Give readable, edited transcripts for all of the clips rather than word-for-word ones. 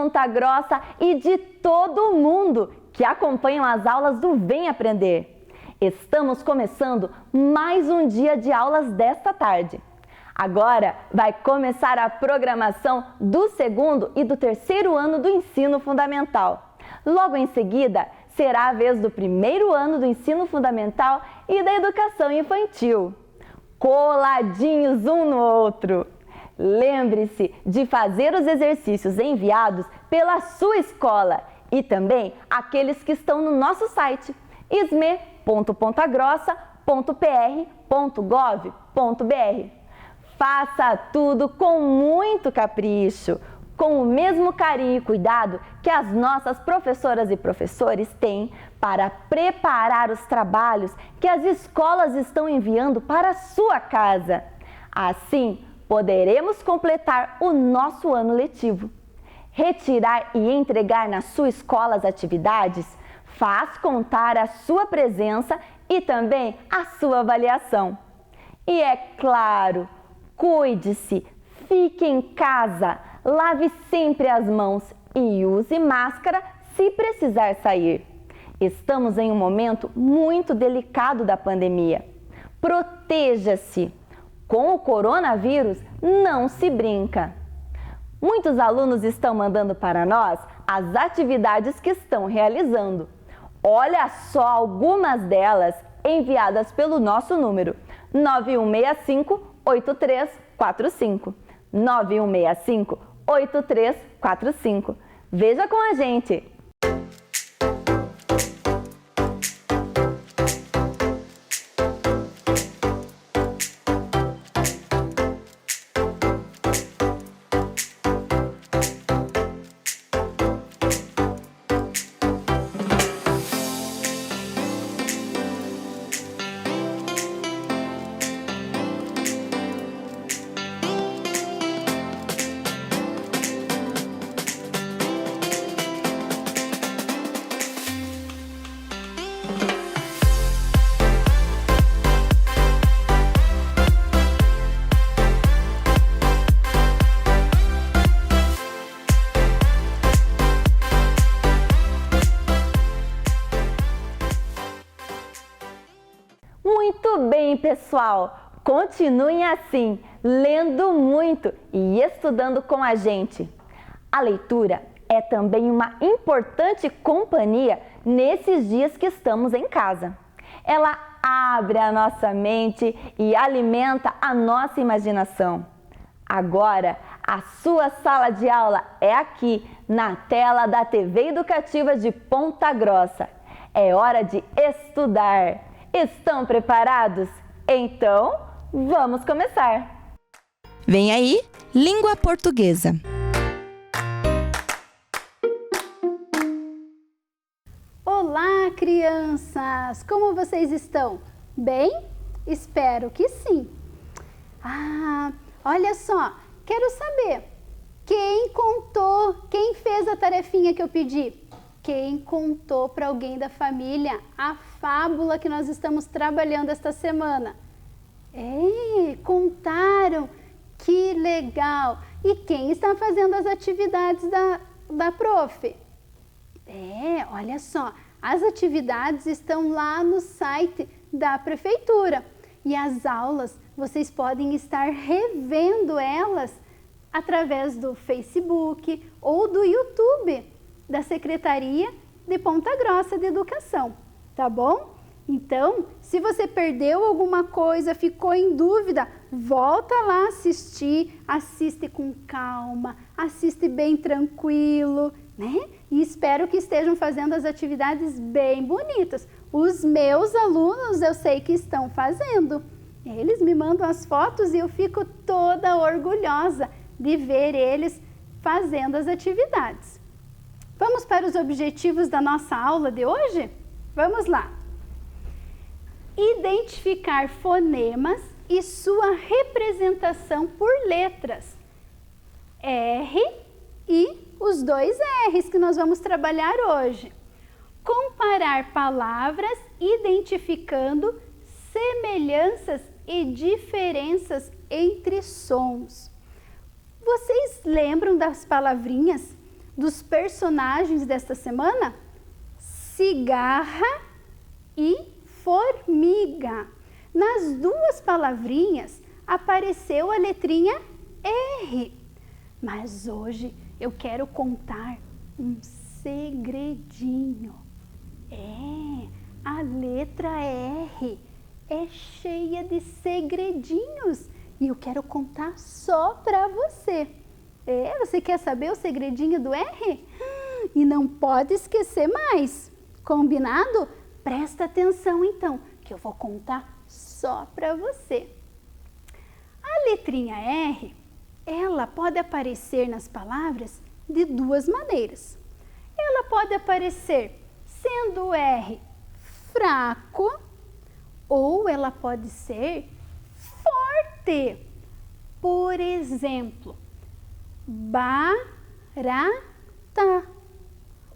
Ponta Grossa e de todo o mundo que acompanham as aulas do Vem Aprender. Estamos começando mais um dia de aulas desta tarde. Agora vai começar a programação do segundo e do terceiro ano do ensino fundamental. Logo em seguida, será a vez do primeiro ano do ensino fundamental e da educação infantil. Coladinhos um no outro. Lembre-se de fazer os exercícios enviados pela sua escola e também aqueles que estão no nosso site isme.pontagrossa.pr.gov.br. Faça tudo com muito capricho, com o mesmo carinho e cuidado que as nossas professoras e professores têm para preparar os trabalhos que as escolas estão enviando para a sua casa. Assim, poderemos completar o nosso ano letivo. Retirar e entregar na sua escola as atividades faz contar a sua presença e também a sua avaliação. E é claro, cuide-se, fique em casa, lave sempre as mãos e use máscara se precisar sair. Estamos em um momento muito delicado da pandemia. Proteja-se! Com o coronavírus não se brinca. Muitos alunos estão mandando para nós as atividades que estão realizando. Olha só algumas delas enviadas pelo nosso número 9165-8345. 9165-8345. Veja com a gente! Muito bem, pessoal! Continuem assim, lendo muito e estudando com a gente. A leitura é também uma importante companhia nesses dias que estamos em casa. Ela abre a nossa mente e alimenta a nossa imaginação. Agora, a sua sala de aula é aqui, na tela da TV Educativa de Ponta Grossa. É hora de estudar. Estão preparados? Então, vamos começar! Vem aí, Língua Portuguesa. Olá, crianças! Como vocês estão? Bem? Espero que sim! Olha só, quero saber, quem fez a tarefinha que eu pedi? Quem contou para alguém da família a fábula que nós estamos trabalhando esta semana? Contaram! Que legal! E quem está fazendo as atividades da prof? Olha só, as atividades estão lá no site da prefeitura. E as aulas, vocês podem estar revendo elas através do Facebook ou do YouTube da Secretaria de Ponta Grossa de Educação, tá bom? Então, se você perdeu alguma coisa, ficou em dúvida, volta lá assistir, assiste com calma, assiste bem tranquilo, né? E espero que estejam fazendo as atividades bem bonitas. Os meus alunos eu sei que estão fazendo. Eles me mandam as fotos e eu fico toda orgulhosa de ver eles fazendo as atividades. Vamos para os objetivos da nossa aula de hoje? Vamos lá! Identificar fonemas e sua representação por letras. R e os dois R's que nós vamos trabalhar hoje. Comparar palavras identificando semelhanças e diferenças entre sons. Vocês lembram das palavrinhas? dos personagens desta semana? Cigarra e formiga. Nas duas palavrinhas apareceu a letrinha R. Mas hoje eu quero contar um segredinho. A letra R é cheia de segredinhos e eu quero contar só para você. Você quer saber o segredinho do R? E não pode esquecer mais. Combinado? Presta atenção então, que eu vou contar só para você. A letrinha R, ela pode aparecer nas palavras de duas maneiras. Ela pode aparecer sendo o R fraco ou ela pode ser forte. Por exemplo, barata.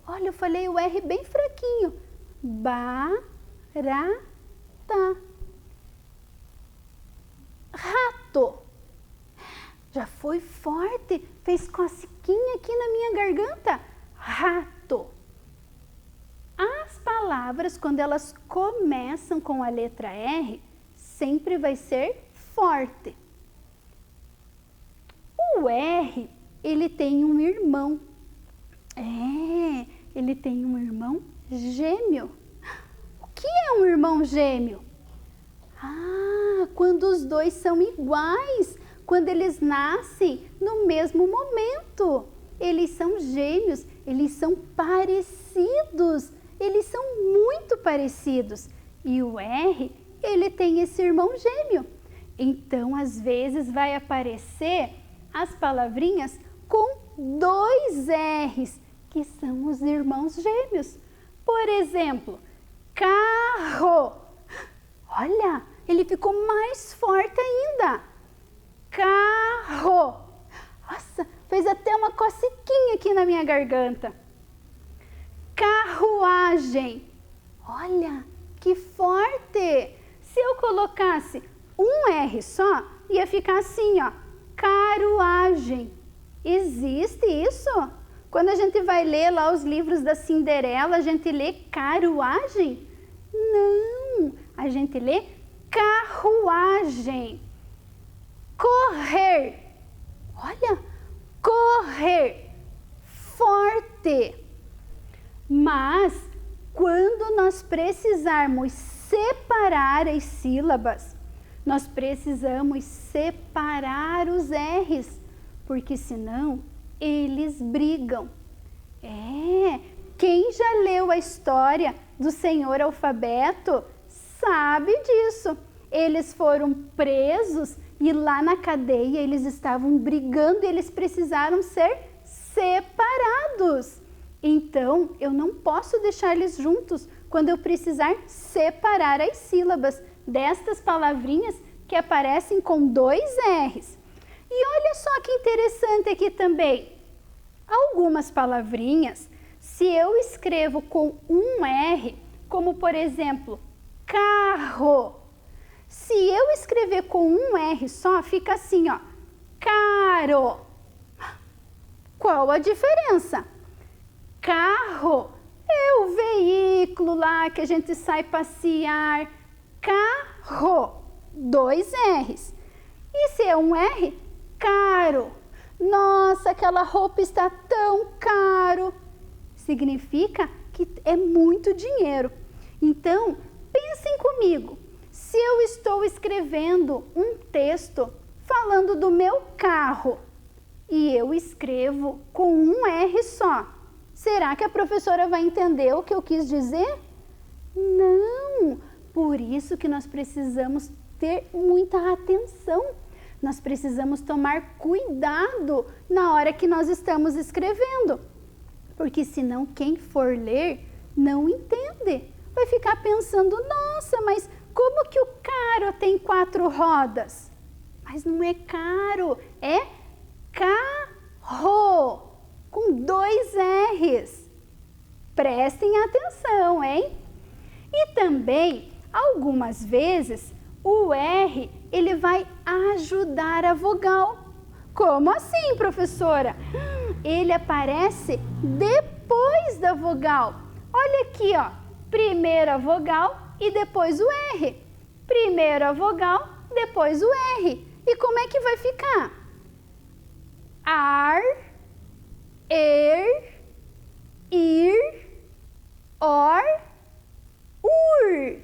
Olha, eu falei o R bem fraquinho. Barata. Rato. Já foi forte, fez cosquinha aqui na minha garganta. Rato. As palavras, quando elas começam com a letra R, sempre vai ser forte. O R, ele tem um irmão. Ele tem um irmão gêmeo. O que é um irmão gêmeo? Quando os dois são iguais, quando eles nascem no mesmo momento. Eles são gêmeos, eles são parecidos, eles são muito parecidos. E o R, ele tem esse irmão gêmeo. Então, às vezes, vai aparecer as palavrinhas com dois R's, que são os irmãos gêmeos. Por exemplo, carro. Olha, ele ficou mais forte ainda. Carro. Nossa, fez até uma cosquinha aqui na minha garganta. Carruagem. Olha, que forte. Se eu colocasse um R só, ia ficar assim, ó. Carruagem. Existe isso? Quando a gente vai ler lá os livros da Cinderela, a gente lê carruagem? Não, a gente lê carruagem. Correr. Olha, correr. Forte. Mas, quando nós precisarmos separar as sílabas, nós precisamos separar os R's, porque senão eles brigam. Quem já leu a história do Senhor Alfabeto sabe disso. Eles foram presos e lá na cadeia eles estavam brigando e eles precisaram ser separados. Então, eu não posso deixar eles juntos quando eu precisar separar as sílabas destas palavrinhas que aparecem com dois R's. E olha só que interessante aqui também. Algumas palavrinhas, se eu escrevo com um R, como por exemplo, carro. Se eu escrever com um R só, fica assim, ó, caro. Qual a diferença? Carro é o veículo lá que a gente sai passear. Carro, dois R's. E se é um R, caro. Nossa, aquela roupa está tão caro. Significa que é muito dinheiro. Então, pensem comigo. Se eu estou escrevendo um texto falando do meu carro e eu escrevo com um R só, será que a professora vai entender o que eu quis dizer? Não! Por isso que nós precisamos ter muita atenção. Nós precisamos tomar cuidado na hora que nós estamos escrevendo. Porque senão quem for ler não entende. Vai ficar pensando, nossa, mas como que o carro tem 4 rodas? Mas não é caro, é carro, com 2 R's. Prestem atenção, hein? E também, algumas vezes, o R, ele vai ajudar a vogal. Como assim, professora? ele aparece depois da vogal. Olha aqui, ó, primeira vogal e depois o R. Primeira vogal, depois o R. E como é que vai ficar? Ar, ir, or, ur.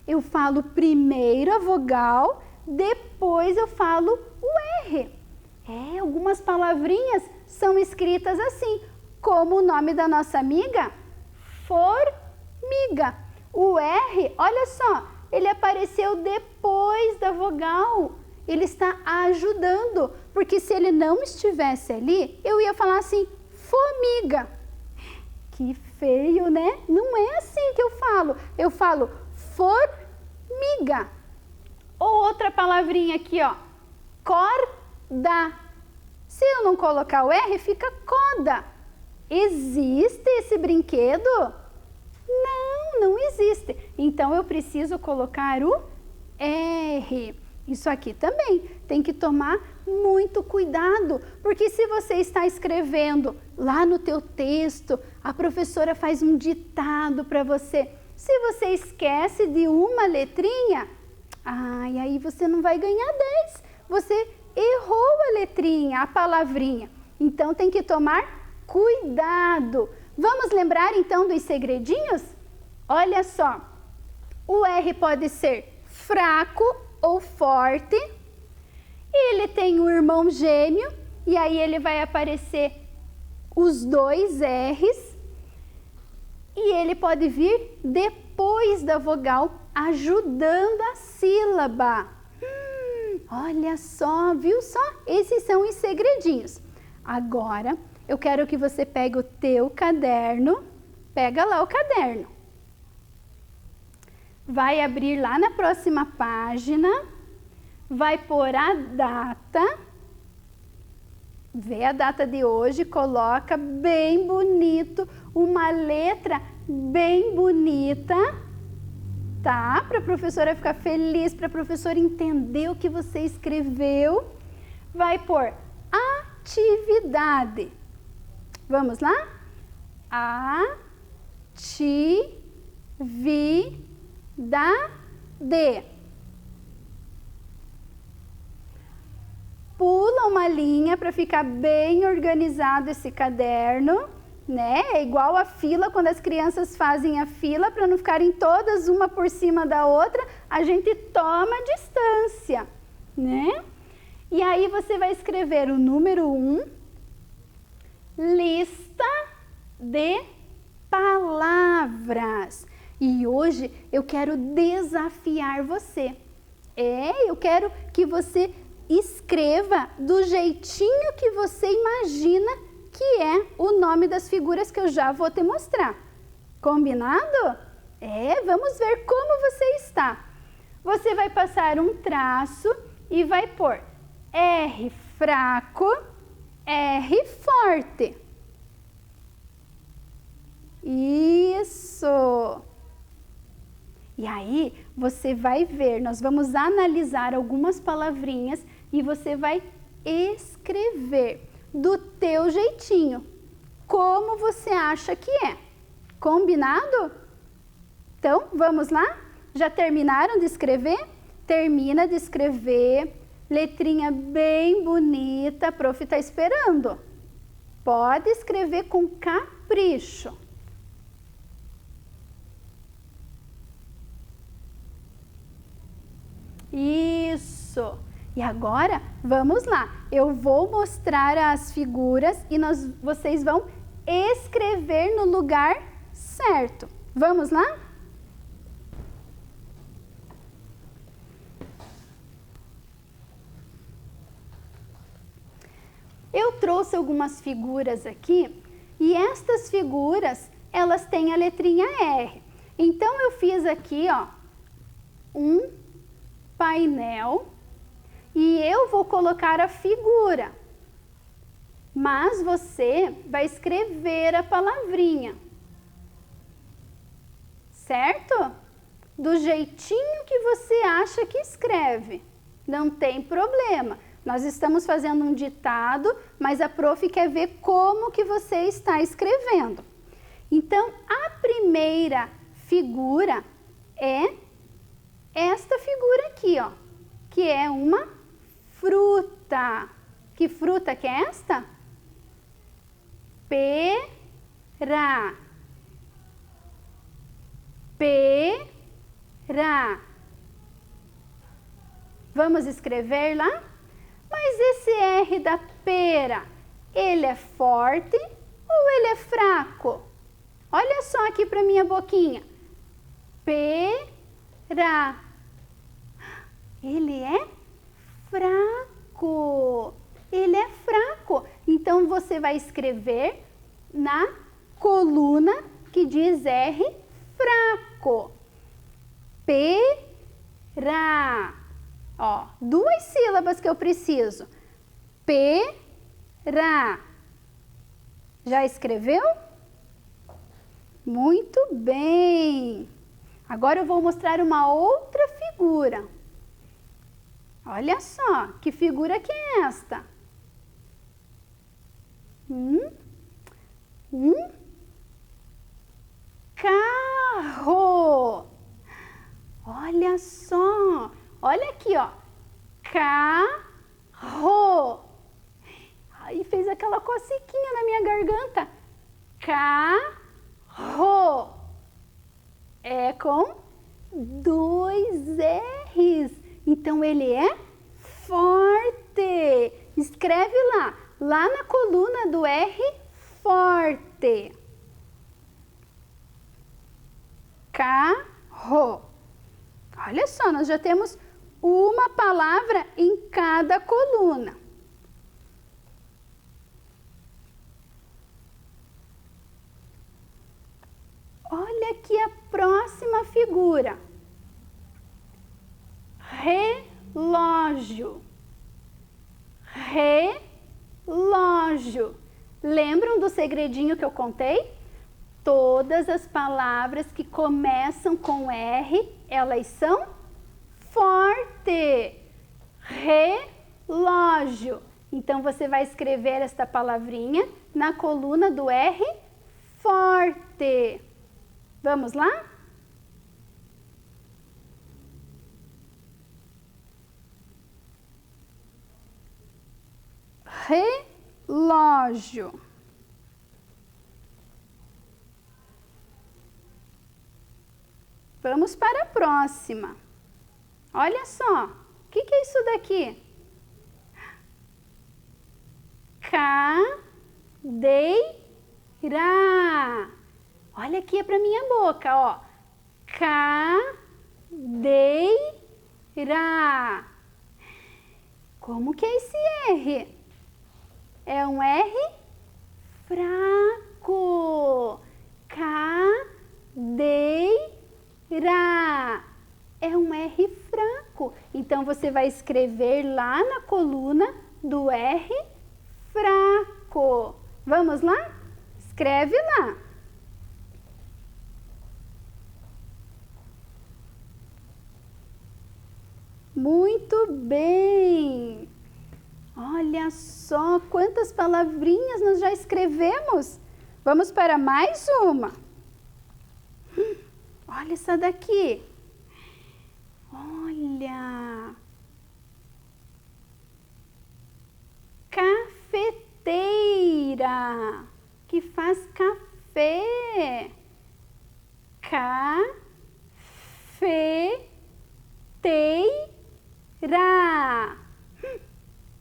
Eu falo primeiro a vogal, depois eu falo o R. Algumas palavrinhas são escritas assim, como o nome da nossa amiga, formiga. O R, olha só, ele apareceu depois da vogal. Ele está ajudando, porque se ele não estivesse ali, eu ia falar assim, formiga. Que feio, né? Não é assim que eu falo formiga. Ou outra palavrinha aqui, ó, corda. Se eu não colocar o R, fica coda. Existe esse brinquedo? Não, não existe. Então eu preciso colocar o R. Isso aqui também tem que tomar muito cuidado, porque se você está escrevendo lá no teu texto, a professora faz um ditado para você. Se você esquece de uma letrinha, aí você não vai ganhar 10. Você errou a letrinha, a palavrinha. Então tem que tomar cuidado. Vamos lembrar então dos segredinhos? Olha só, o R pode ser fraco ou forte. Ele tem um irmão gêmeo e aí ele vai aparecer os dois R's. E ele pode vir depois da vogal, ajudando a sílaba. Olha só, viu só? Esses são os segredinhos. Agora, eu quero que você pegue o teu caderno. Pega lá o caderno. Vai abrir lá na próxima página. Vai pôr a data. Vê a data de hoje, coloca bem bonito, uma letra bem bonita, tá? Para a professora ficar feliz, para a professora entender o que você escreveu. Vai pôr atividade. Vamos lá? Atividade. Pula uma linha para ficar bem organizado esse caderno, né? É igual a fila, quando as crianças fazem a fila, para não ficarem todas uma por cima da outra, a gente toma distância, né? E aí você vai escrever o número 1, lista de palavras. E hoje eu quero desafiar você. Eu quero que você escreva do jeitinho que você imagina que é o nome das figuras que eu já vou te mostrar. Combinado? Vamos ver como você está. Você vai passar um traço e vai pôr R fraco, R forte. Isso! E aí, você vai ver, nós vamos analisar algumas palavrinhas e você vai escrever do teu jeitinho, como você acha que é. Combinado? Então, vamos lá? Já terminaram de escrever? Termina de escrever, letrinha bem bonita, a prof está esperando. Pode escrever com capricho. Isso! E agora, vamos lá. Eu vou mostrar as figuras e vocês vão escrever no lugar certo. Vamos lá? Eu trouxe algumas figuras aqui e estas figuras, elas têm a letrinha R. Então, eu fiz aqui, ó, um painel e eu vou colocar a figura, mas você vai escrever a palavrinha, certo? Do jeitinho que você acha que escreve, não tem problema. Nós estamos fazendo um ditado, mas a prof quer ver como que você está escrevendo. Então, a primeira figura é esta figura aqui, ó, que é uma fruta. Que fruta que é esta? Pera. Pera. Vamos escrever lá? Mas esse R da pera, ele é forte ou ele é fraco? Olha só aqui para minha boquinha. Pera. Ele é fraco. Ele é fraco. Então, você vai escrever na coluna que diz R fraco. Pera. Ó, 2 sílabas que eu preciso. Pera. Já escreveu? Muito bem. Agora eu vou mostrar uma outra figura. Olha só, que figura que é esta? Carro. Olha só. Olha aqui, ó. Carro. Aí fez aquela cocequinha na minha garganta. Carro. É com 2 R's. Então, ele é forte. Escreve lá na coluna do R, forte. Carro. Olha só, nós já temos uma palavra em cada coluna. Olha aqui a próxima figura. Relógio. Relógio. Lembram do segredinho que eu contei? Todas as palavras que começam com R, elas são forte. Relógio. Então, você vai escrever esta palavrinha na coluna do R, forte. Vamos lá? Relógio. Vamos para a próxima. Olha só, o que é isso daqui? Cadeira. Olha aqui para minha boca, ó. Cadeira. Como que é esse R? É um R fraco. Cadeira. É um R fraco. Então, você vai escrever lá na coluna do R fraco. Vamos lá? Escreve lá. Muito bem. Olha só quantas palavrinhas nós já escrevemos. Vamos para mais uma. Olha essa daqui. Olha. Cafeteira. Que faz café. Cafeteira.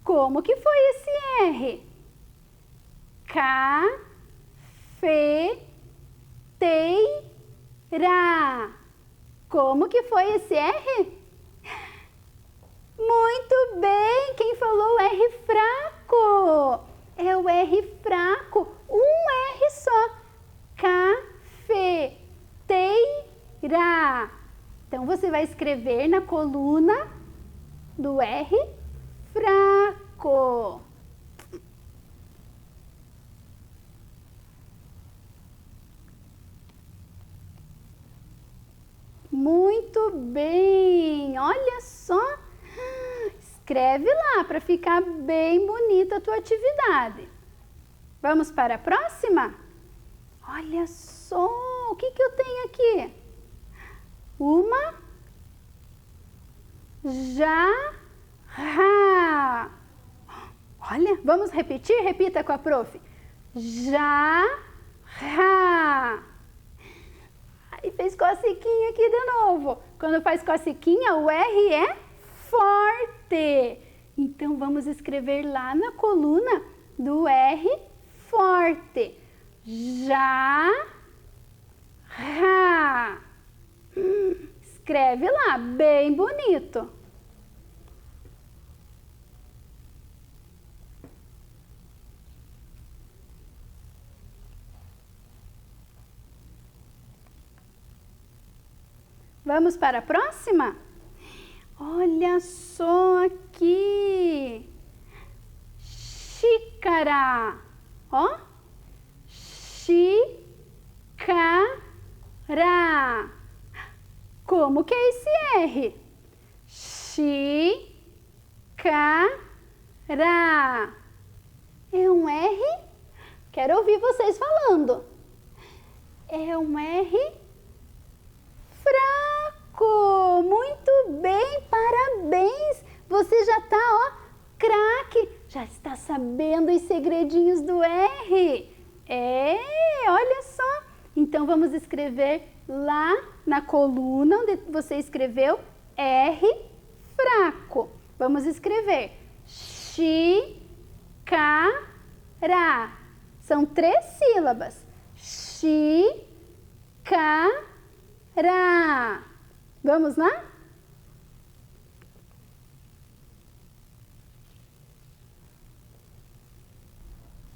Como que foi esse R? Cafeteira. Como que foi esse R? Muito bem! Quem falou R fraco? É o R fraco. Um R só. Cafeteira. Então, você vai escrever na coluna do R fraco. Muito bem! Olha só! Escreve lá para ficar bem bonita a tua atividade. Vamos para a próxima? Olha só, o que eu tenho aqui? Uma jarra. Olha, vamos repetir? Repita com a prof. Jarra. Aí fez cosiquinha aqui de novo. Quando faz cosiquinha, o R é forte. Então, vamos escrever lá na coluna do R forte. Jarra. Escreve lá, bem bonito. Vamos para a próxima? Olha só aqui. Xícara. Ó. Xícara. Como que é esse R? Xícara. É um R? Quero ouvir vocês falando. É um R fraco. Muito bem, parabéns. Você já está, ó, craque. Já está sabendo os segredinhos do R. Olha só. Então, vamos escrever lá na coluna onde você escreveu R fraco. Vamos escrever xícara. São 3 sílabas. Xícara. Vamos lá?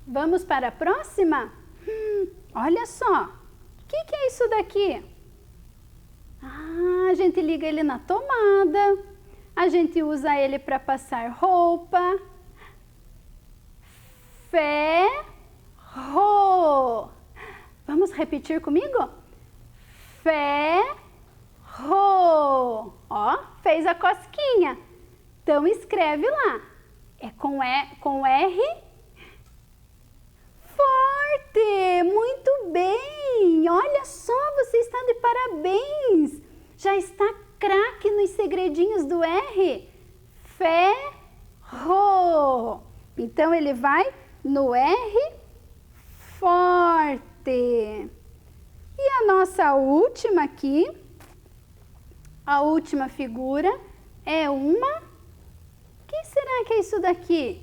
Vamos para a próxima? Olha só. O que é isso daqui? A gente liga ele na tomada. A gente usa ele para passar roupa. Ferro. Vamos repetir comigo? Ferro. Ó, fez a cosquinha. Então, escreve lá. É com R forte. Muito bem. Olha só, você está de parabéns. Já está craque nos segredinhos do R. Ferro. Então, ele vai no R forte. E a nossa última aqui, a última figura é uma... O que será que é isso daqui?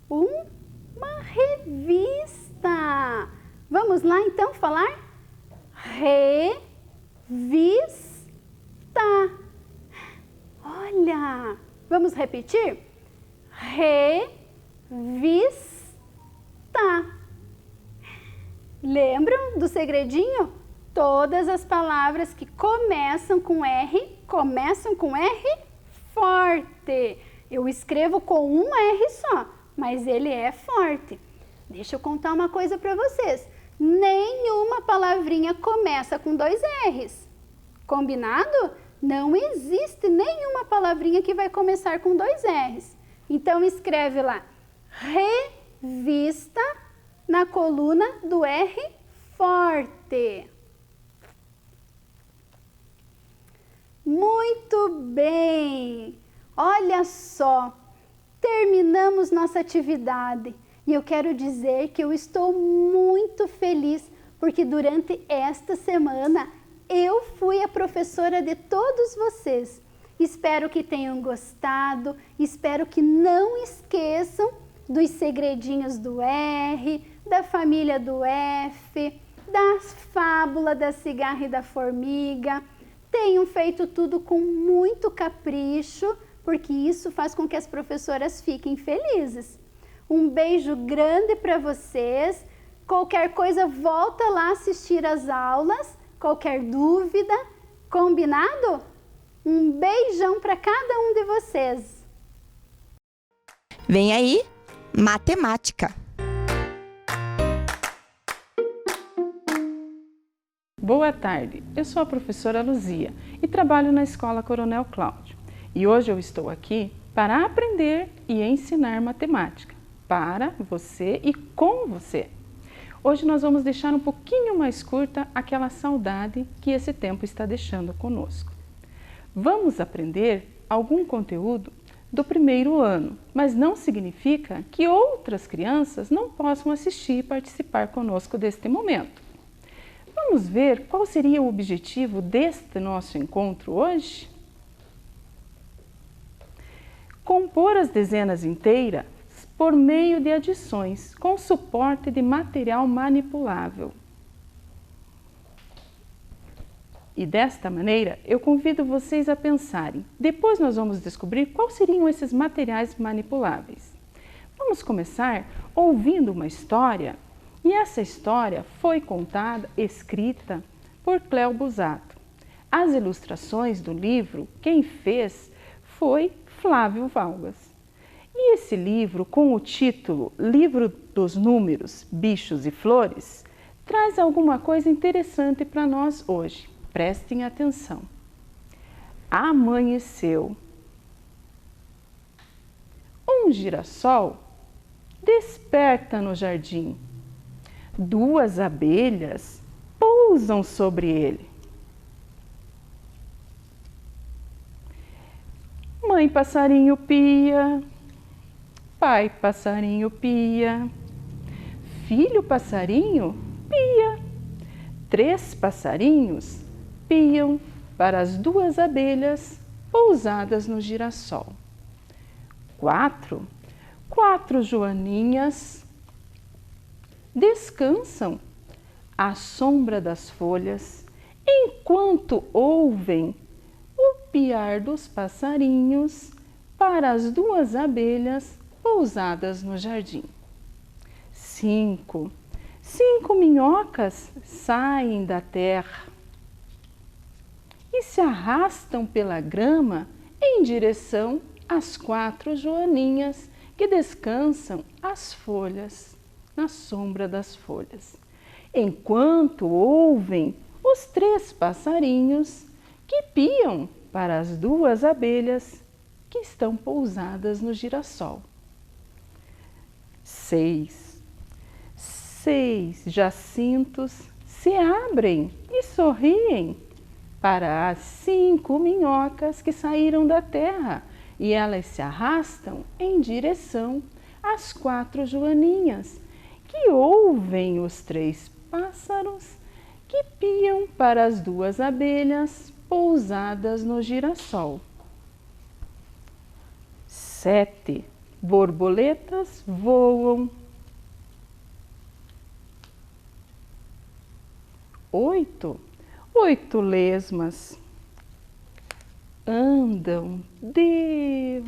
Uma revista. Vamos lá então falar? Revista. Olha, vamos repetir? Revista. Lembram do segredinho? Todas as palavras que começam com R forte. Eu escrevo com um R só, mas ele é forte. Deixa eu contar uma coisa para vocês. Nenhuma palavrinha começa com 2 R's. Combinado? Não existe nenhuma palavrinha que vai começar com 2 R's. Então, escreve lá, revista, na coluna do R forte. Muito bem! Olha só, terminamos nossa atividade e eu quero dizer que eu estou muito feliz porque durante esta semana eu fui a professora de todos vocês. Espero que tenham gostado, espero que não esqueçam dos segredinhos do R, da família do F, da fábula da cigarra e da formiga. Tenham feito tudo com muito capricho, porque isso faz com que as professoras fiquem felizes. Um beijo grande para vocês. Qualquer coisa, volta lá assistir às aulas. Qualquer dúvida, combinado? Um beijão para cada um de vocês. Vem aí, matemática. Boa tarde, eu sou a professora Luzia e trabalho na Escola Coronel Cláudio. E hoje eu estou aqui para aprender e ensinar matemática para você e com você. Hoje nós vamos deixar um pouquinho mais curta aquela saudade que esse tempo está deixando conosco. Vamos aprender algum conteúdo do primeiro ano, mas não significa que outras crianças não possam assistir e participar conosco deste momento. Vamos ver qual seria o objetivo deste nosso encontro hoje? Compor as dezenas inteiras por meio de adições com suporte de material manipulável. E desta maneira, eu convido vocês a pensarem. Depois nós vamos descobrir quais seriam esses materiais manipuláveis. Vamos começar ouvindo uma história. E essa história foi contada, escrita por Cléo Busato. As ilustrações do livro, quem fez foi Flávio Valgas. E esse livro, com o título Livro dos Números, Bichos e Flores, traz alguma coisa interessante para nós hoje. Prestem atenção. Amanheceu. Um girassol desperta no jardim. Duas abelhas pousam sobre ele. Mãe passarinho pia, pai passarinho pia, filho passarinho pia. 3 passarinhos piam para as 2 abelhas pousadas no girassol. 4 joaninhas descansam à sombra das folhas, enquanto ouvem o piar dos passarinhos para as 2 abelhas pousadas no jardim. 5 minhocas saem da terra e se arrastam pela grama em direção às 4 joaninhas que descansam às folhas, na sombra das folhas, enquanto ouvem os 3 passarinhos que piam para as 2 abelhas que estão pousadas no girassol. 6 jacintos se abrem e sorriem para as 5 minhocas que saíram da terra e elas se arrastam em direção às 4 joaninhas que ouvem os 3 pássaros que piam para as 2 abelhas pousadas no girassol. 7 borboletas voam. 8 lesmas andam devagar,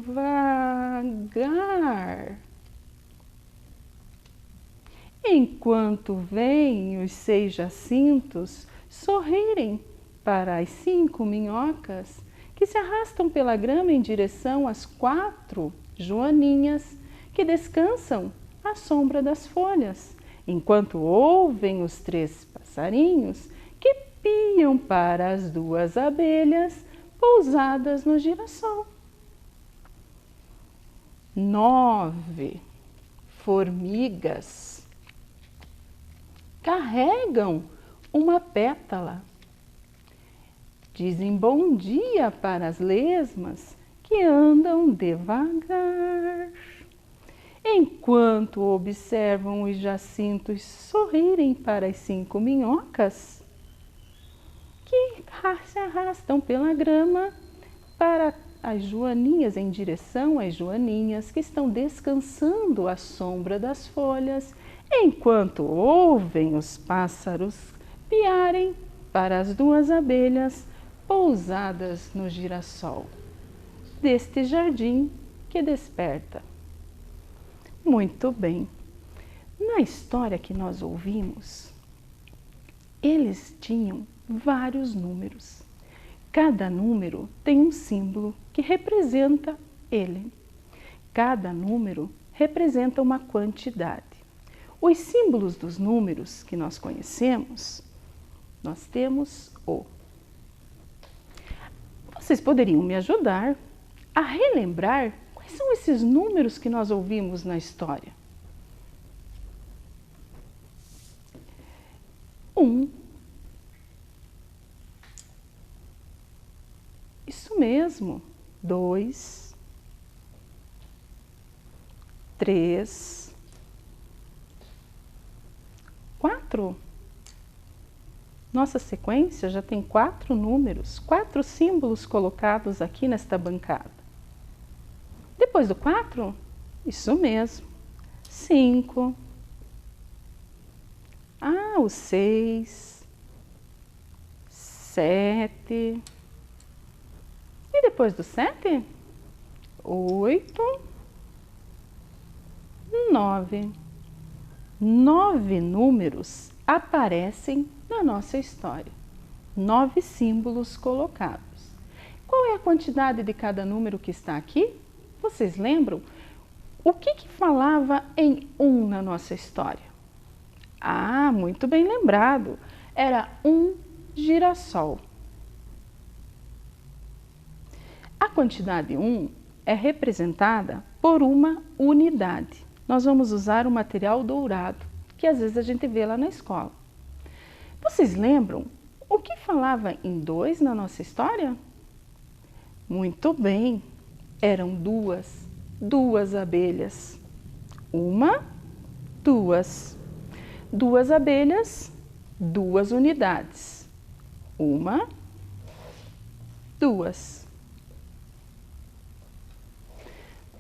enquanto vêm os 6 jacintos sorrirem para as 5 minhocas que se arrastam pela grama em direção às 4 joaninhas que descansam à sombra das folhas, enquanto ouvem os 3 passarinhos que piam para as 2 abelhas pousadas no girassol. 9 formigas carregam uma pétala. Dizem bom dia para as lesmas que andam devagar, enquanto observam os jacintos sorrirem para as 5 minhocas que se arrastam pela grama para as joaninhas, em direção às joaninhas que estão descansando à sombra das folhas, enquanto ouvem os pássaros piarem para as 2 abelhas pousadas no girassol deste jardim que desperta. Muito bem. Na história que nós ouvimos, eles tinham vários números. Cada número tem um símbolo que representa ele. Cada número representa uma quantidade. Os símbolos dos números que nós conhecemos nós temos o. Vocês poderiam me ajudar a relembrar quais são esses números que nós ouvimos na história? 1. Isso mesmo. 2. 3. 4. Nossa sequência já tem 4 números, 4 símbolos colocados aqui nesta bancada. Depois do 4, isso mesmo, 5. O 6, 7. E depois do 7, 8, 9. 9 números aparecem na nossa história. 9 símbolos colocados. Qual é a quantidade de cada número que está aqui? Vocês lembram? O que falava em 1 na nossa história? Muito bem lembrado. Era um girassol. A quantidade 1 é representada por uma unidade. Nós vamos usar o material dourado, que às vezes a gente vê lá na escola. Vocês lembram o que falava em 2 na nossa história? Muito bem, eram duas abelhas. 1, 2. 2 abelhas, 2 unidades. 1, 2.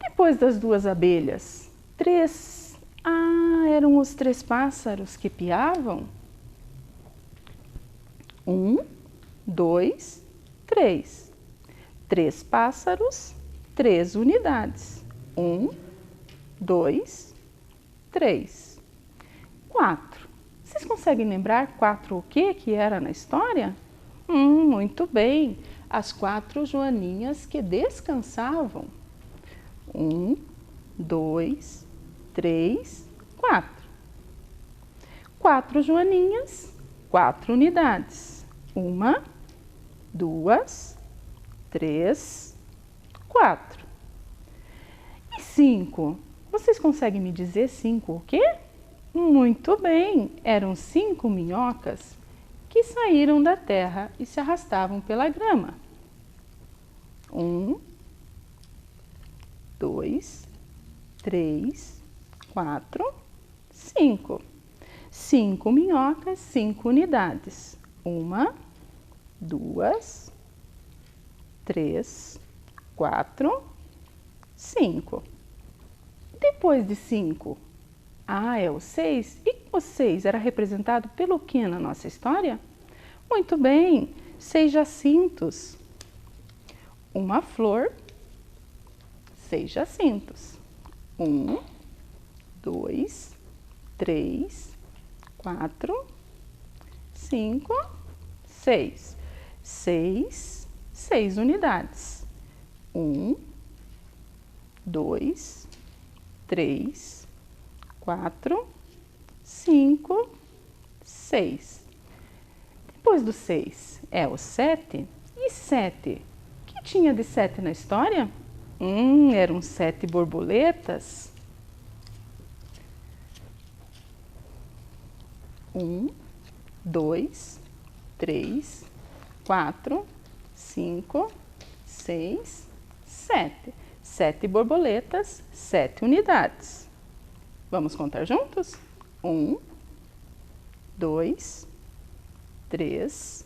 Depois das 2 abelhas, 3. Eram os 3 pássaros que piavam. 1, 2, 3. 3 pássaros, 3 unidades. 1, 2, 3. 4. Vocês conseguem lembrar 4 o que era na história? Muito bem. As 4 joaninhas que descansavam. 1, 2, 3, 4. 4 joaninhas, 4 unidades. 1, 2, 3, 4. E 5? Vocês conseguem me dizer 5 o quê? Muito bem, eram 5 minhocas que saíram da terra e se arrastavam pela grama. 1, 2, 3, 4, 5. 5 minhocas, 5 unidades. 1, 2, 3, 4, 5. Depois de 5, é o 6. E o 6 era representado pelo que na nossa história? Muito bem, 6 jacintos. Uma flor, 6 jacintos. 1, 2, 3, 4, 5, 6. 6 unidades. 1, 2, 3, 4, 5, 6. Depois do 6 é o 7. E 7? O que tinha de 7 na história? Eram 7 borboletas. 1, 2, 3, 4, 5, 6, 7. 7 borboletas, 7 unidades. Vamos contar juntos? 1, 2, 3,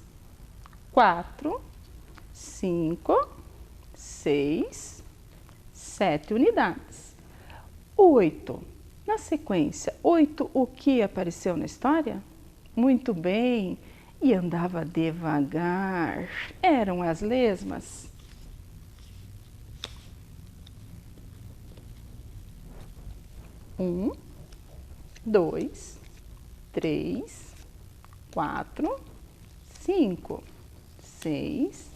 4, 5, 6, 7 unidades. 8. Na sequência, 8 o que apareceu na história? Muito bem, e andava devagar. Eram as lesmas. 1, 2, 3, 4, 5, 6,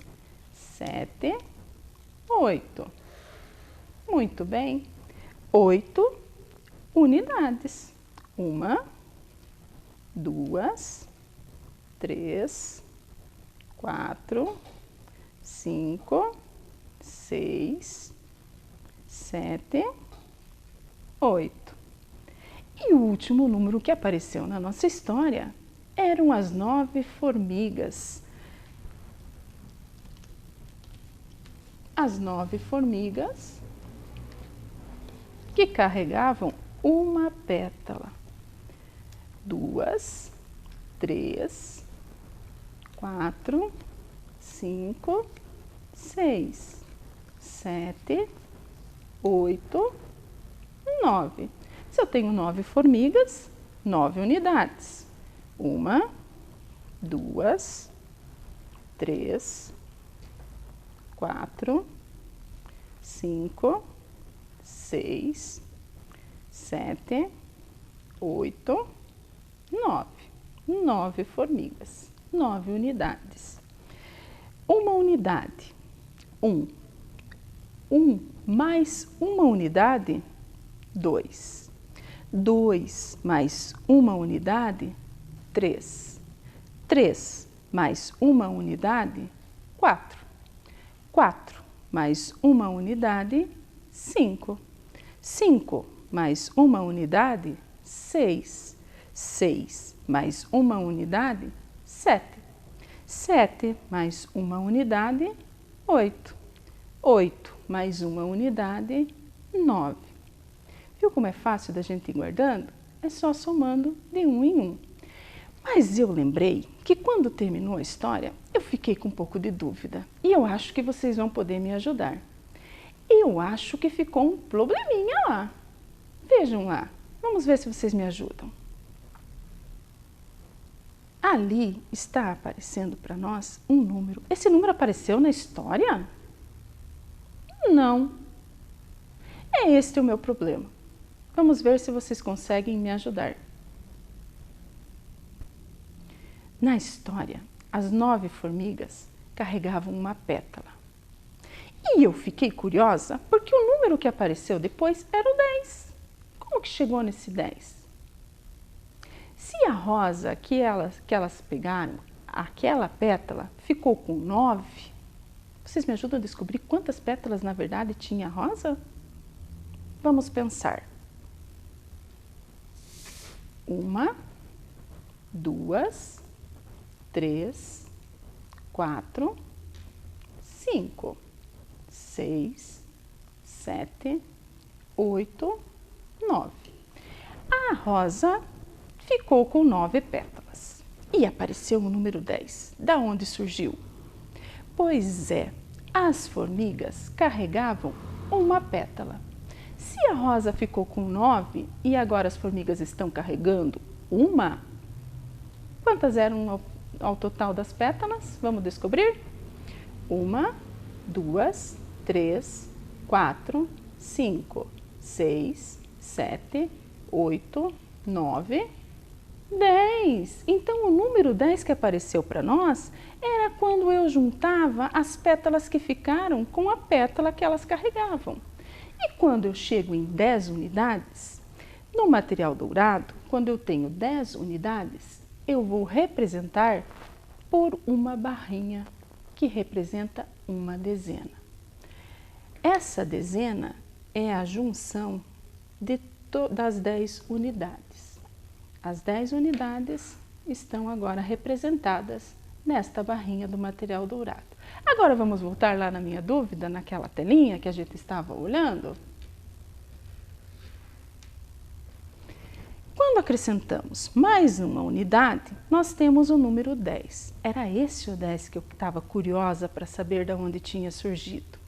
7, 8. Muito bem. 8 unidades. 1, 2, 3, 4, 5, 6, 7, 8. E o último número que apareceu na nossa história eram as 9 formigas. As 9 formigas que carregavam uma pétala. 2, 3, 4, 5, 6, 7, 8, 9. Se eu tenho 9 formigas, 9 unidades. 1, 2, 3, 4, 5, 6, 7, 8, 9. 9 formigas, 9 unidades. Uma unidade, 1. 1 mais uma unidade, 2. 2 mais uma unidade, 3. 3 mais uma unidade, 4. 4 mais uma unidade, 5. 5 mais uma unidade, 6. 6 mais uma unidade, 7. 7 mais uma unidade, 8. 8 mais uma unidade, 9. Viu como é fácil da gente ir guardando? É só somando de 1 em 1. Mas eu lembrei que quando terminou a história, eu fiquei com um pouco de dúvida. E eu acho que vocês vão poder me ajudar. Eu acho que ficou um probleminha lá. Vejam lá. Vamos ver se vocês me ajudam. Ali está aparecendo para nós um número. Esse número apareceu na história? Não. É este o meu problema. Vamos ver se vocês conseguem me ajudar. Na história, as 9 formigas carregavam uma pétala. E eu fiquei curiosa porque o número que apareceu depois era o 10. Como que chegou nesse 10? Se a rosa que elas pegaram, aquela pétala, ficou com 9, vocês me ajudam a descobrir quantas pétalas na verdade tinha a rosa? Vamos pensar. 1, 2, 3, 4, 5, 6, 7, 8, 9. A rosa ficou com 9 pétalas. E apareceu o número 10. Da onde surgiu? Pois é, as formigas carregavam uma pétala. Se a rosa ficou com 9 e agora as formigas estão carregando uma, quantas eram ao total das pétalas? Vamos descobrir? 1, 2, 3, 4, 5, 6, 7, 8, 9, 10. Então, o número 10 que apareceu para nós era quando eu juntava as pétalas que ficaram com a pétala que elas carregavam. E quando eu chego em 10 unidades, no material dourado, quando eu tenho 10 unidades, eu vou representar por uma barrinha que representa uma dezena. Essa dezena é a junção das 10 unidades. As 10 unidades estão agora representadas nesta barrinha do material dourado. Agora vamos voltar lá na minha dúvida, naquela telinha que a gente estava olhando. Quando acrescentamos mais uma unidade, nós temos o número 10. Era esse o 10 que eu estava curiosa para saber de onde tinha surgido.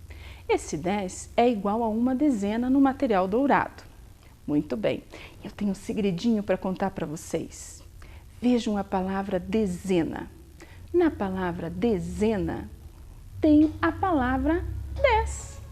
Esse 10 é igual a uma dezena no material dourado. Muito bem, eu tenho um segredinho para contar para vocês. Vejam a palavra dezena. Na palavra dezena tem a palavra 10.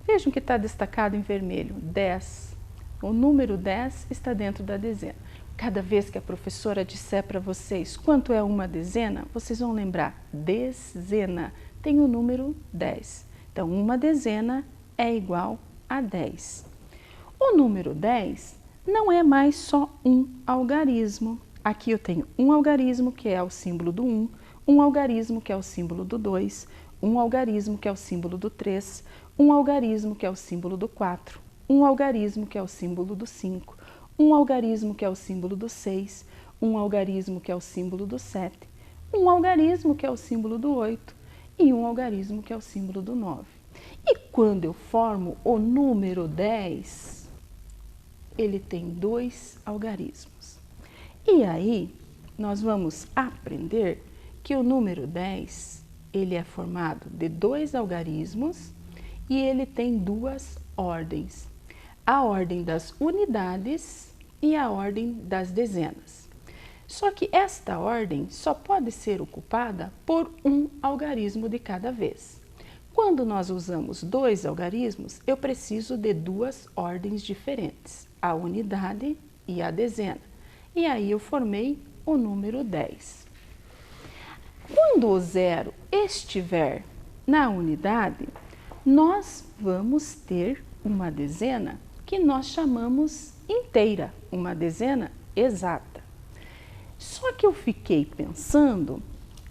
Vejam que está destacado em vermelho, 10. O número 10 está dentro da dezena. Cada vez que a professora disser para vocês quanto é uma dezena, vocês vão lembrar, dezena tem o número 10. Então, uma dezena é igual a 10. O número 10 não é mais só um algarismo, Aqui eu tenho um algarismo, que é o símbolo do 1, um algarismo, que é o símbolo do 2, um algarismo, que é o símbolo do 3, um algarismo, que é o símbolo do 4, um algarismo, que é o símbolo do 5, um algarismo, que é o símbolo do 6, um algarismo, que é o símbolo do 7, um algarismo, que é o símbolo do 8 e um algarismo, que é o símbolo do 9. E quando eu formo o número 10, ele tem 2 algarismos. E aí, nós vamos aprender que o número 10, ele é formado de 2 algarismos e ele tem 2 ordens. A ordem das unidades e a ordem das dezenas. Só que esta ordem só pode ser ocupada por um algarismo de cada vez. Quando nós usamos 2 algarismos, eu preciso de 2 ordens diferentes, a unidade e a dezena. E aí eu formei o número 10. Quando o 0 estiver na unidade, nós vamos ter uma dezena que nós chamamos inteira, uma dezena exata. Só que eu fiquei pensando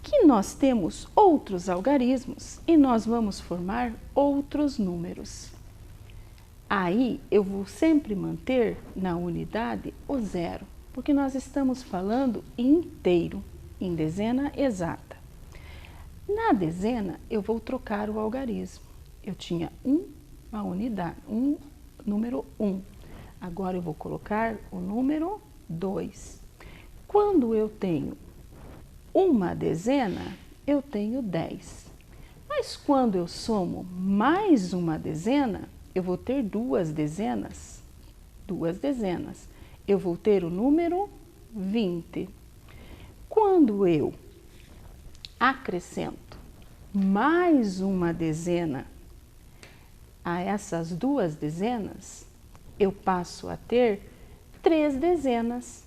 que nós temos outros algarismos e nós vamos formar outros números. Aí eu vou sempre manter na unidade o 0, porque nós estamos falando inteiro, em dezena exata. Na dezena eu vou trocar o algarismo. Eu tinha uma unidade, número 1. Agora eu vou colocar o número 2. Quando eu tenho uma dezena, eu tenho 10. Mas quando eu somo mais uma dezena, eu vou ter 2 dezenas. 2 dezenas. Eu vou ter o número 20. Quando eu acrescento mais uma dezena a essas 2 dezenas, eu passo a ter 3 dezenas.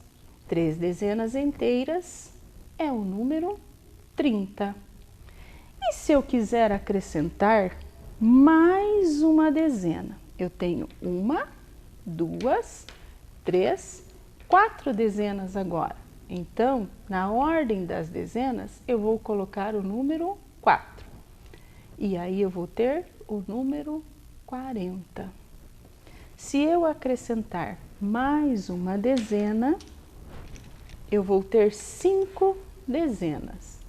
3 dezenas inteiras é o número 30. E se eu quiser acrescentar mais uma dezena, eu tenho 1, 2, 3, 4 dezenas agora. Então, na ordem das dezenas, eu vou colocar o número 4. E aí eu vou ter o número 40. Se eu acrescentar mais uma dezena, eu vou ter 5 dezenas.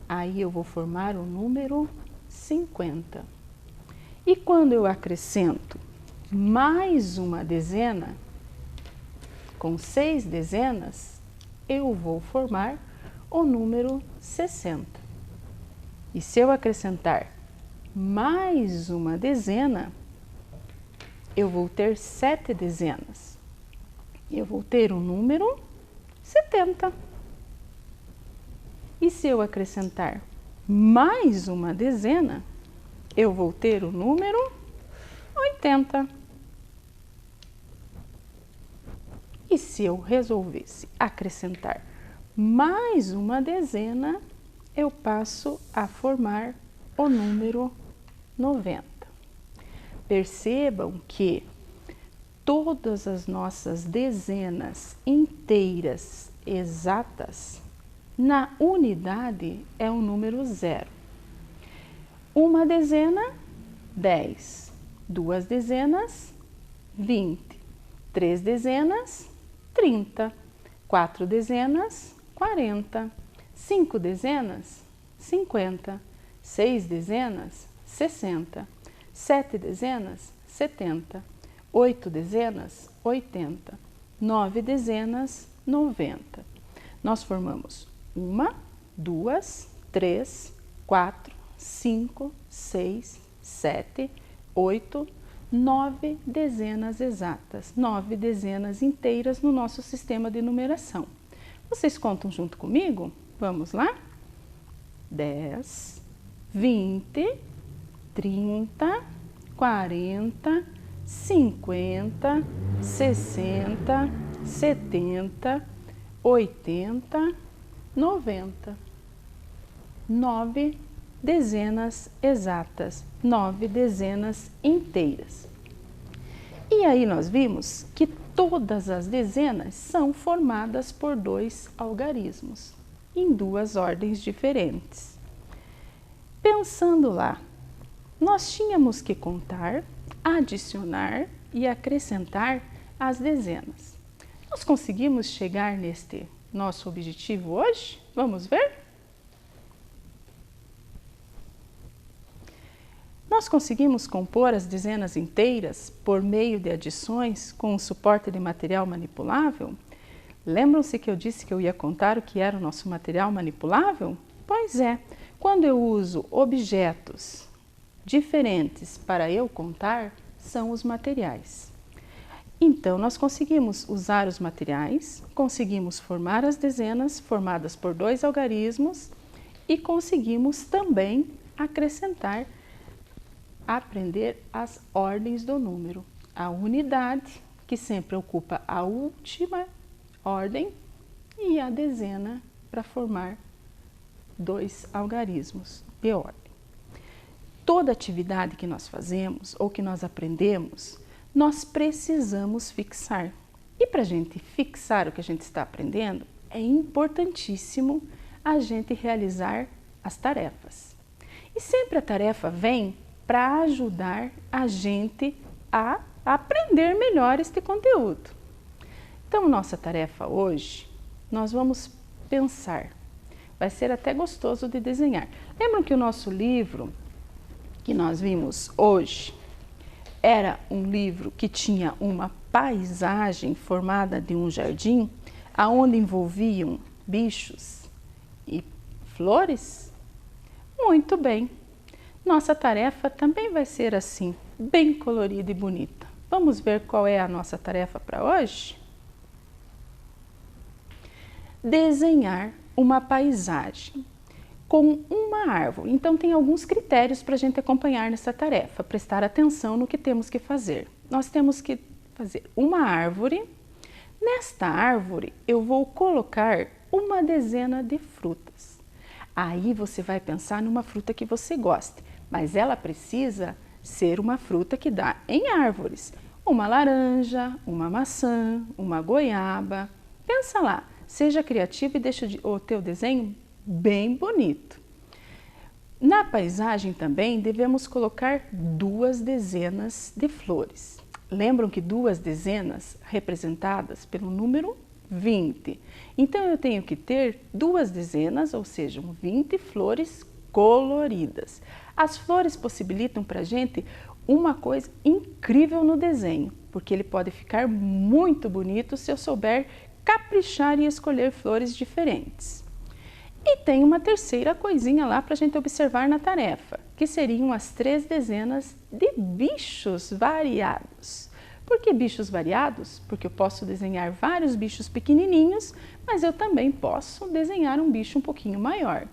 Aí eu vou formar o número 50. E quando eu acrescento mais uma dezena, com 6 dezenas, eu vou formar o número 60. E se eu acrescentar mais uma dezena, eu vou ter 7 dezenas. Eu vou ter o número 70. E se eu acrescentar mais uma dezena, eu vou ter o número 80. E se eu resolvesse acrescentar mais uma dezena, eu passo a formar o número 90. Percebam que todas as nossas dezenas inteiras exatas, na unidade é o número 0. Uma dezena, 10. 2 dezenas, 20. 3 dezenas, 30. 4 dezenas, 40. 5 dezenas, 50. 6 dezenas, 60. 7 dezenas, 70. 8 dezenas, 80. 9 dezenas, 90. Nós formamos 1, 2, 3, 4, 5, 6, 7, 8, 9 dezenas exatas, 9 dezenas inteiras no nosso sistema de numeração. Vocês contam junto comigo? Vamos lá? 10, 20, 30, 40, 50, 60, 70, 80, 90. 9 dezenas exatas, 9 dezenas inteiras. E aí nós vimos que todas as dezenas são formadas por 2 algarismos, em 2 ordens diferentes. Pensando lá, nós tínhamos que contar, adicionar e acrescentar as dezenas. Nós conseguimos chegar neste nosso objetivo hoje? Vamos ver? Nós conseguimos compor as dezenas inteiras por meio de adições com o suporte de material manipulável? Lembram-se que eu disse que eu ia contar o que era o nosso material manipulável? Pois é, quando eu uso objetos diferentes para eu contar, são os materiais. Então, nós conseguimos usar os materiais, conseguimos formar as dezenas formadas por 2 algarismos e conseguimos também acrescentar, aprender as ordens do número. A unidade, que sempre ocupa a última ordem, e a dezena para formar 2 algarismos de ordem. Toda atividade que nós fazemos ou que nós aprendemos, nós precisamos fixar. E para a gente fixar o que a gente está aprendendo, é importantíssimo a gente realizar as tarefas. E sempre a tarefa vem para ajudar a gente a aprender melhor este conteúdo. Então, nossa tarefa hoje, nós vamos pensar. Vai ser até gostoso de desenhar. Lembram que o nosso livro que nós vimos hoje era um livro que tinha uma paisagem formada de um jardim, aonde envolviam bichos e flores? Muito bem. Nossa tarefa também vai ser assim, bem colorida e bonita. Vamos ver qual é a nossa tarefa para hoje? Desenhar uma paisagem com uma árvore. Então, tem alguns critérios para a gente acompanhar nessa tarefa, prestar atenção no que temos que fazer. Nós temos que fazer uma árvore. Nesta árvore, eu vou colocar uma dezena de frutas. Aí você vai pensar numa fruta que você goste, mas ela precisa ser uma fruta que dá em árvores. Uma laranja, uma maçã, uma goiaba. Pensa lá, seja criativo e deixa o teu desenho bem bonito. Na paisagem também devemos colocar 2 dezenas de flores. Lembram que 2 dezenas representadas pelo número 20. Então eu tenho que ter 2 dezenas, ou seja, 20 flores coloridas. As flores possibilitam para a gente uma coisa incrível no desenho, porque ele pode ficar muito bonito se eu souber caprichar e escolher flores diferentes. E tem uma terceira coisinha lá para a gente observar na tarefa, que seriam as 3 dezenas de bichos variados. Por que bichos variados? Porque eu posso desenhar vários bichos pequenininhos, mas eu também posso desenhar um bicho um pouquinho maior.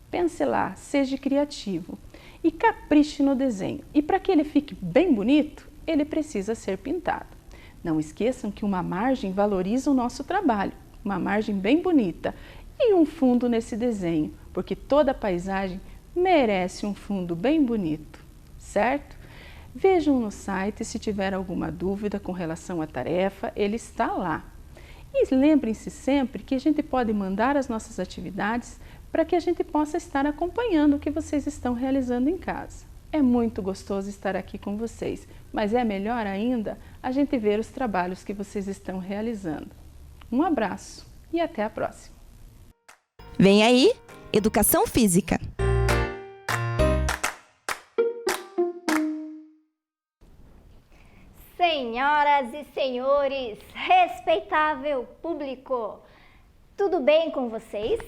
Pense lá, seja criativo e capriche no desenho. E para que ele fique bem bonito, ele precisa ser pintado. Não esqueçam que uma margem valoriza o nosso trabalho, uma margem bem bonita. E um fundo nesse desenho, porque toda paisagem merece um fundo bem bonito, certo? Vejam no site se tiver alguma dúvida com relação à tarefa, ele está lá. E lembrem-se sempre que a gente pode mandar as nossas atividades para que a gente possa estar acompanhando o que vocês estão realizando em casa. É muito gostoso estar aqui com vocês, mas é melhor ainda a gente ver os trabalhos que vocês estão realizando. Um abraço e até a próxima! Vem aí, Educação Física. Senhoras e senhores, respeitável público, tudo bem com vocês?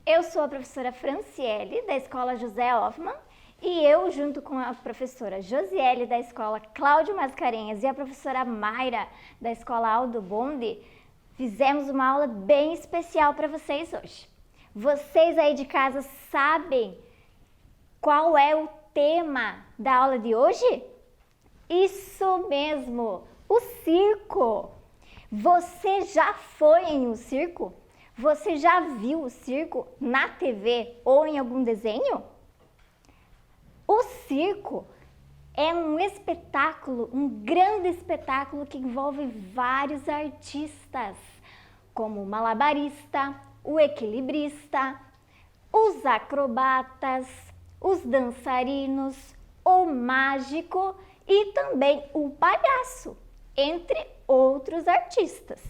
Eu sou a professora Franciele, da Escola José Hoffmann, e eu, junto com a professora Josiele, da Escola Cláudio Mascarenhas, e a professora Mayra, da Escola Aldo Bonde, fizemos uma aula bem especial para vocês hoje. Vocês aí de casa sabem qual é o tema da aula de hoje? Isso mesmo, o circo. Você já foi em um circo? Você já viu o circo na TV ou em algum desenho? O circo é um espetáculo, um grande espetáculo que envolve vários artistas, como o malabarista, o equilibrista, os acrobatas, os dançarinos, o mágico e também o palhaço, entre outros artistas.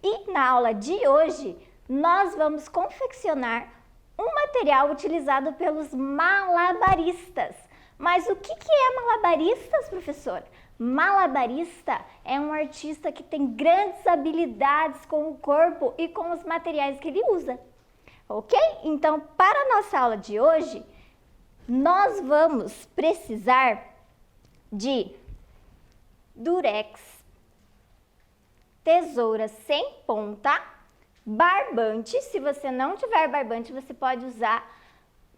E na aula de hoje, nós vamos confeccionar um material utilizado pelos malabaristas. Mas o que é malabaristas, professora? Malabarista é um artista que tem grandes habilidades com o corpo e com os materiais que ele usa. Ok? Então, para a nossa aula de hoje, nós vamos precisar de durex, tesoura sem ponta, barbante. Se você não tiver barbante, você pode usar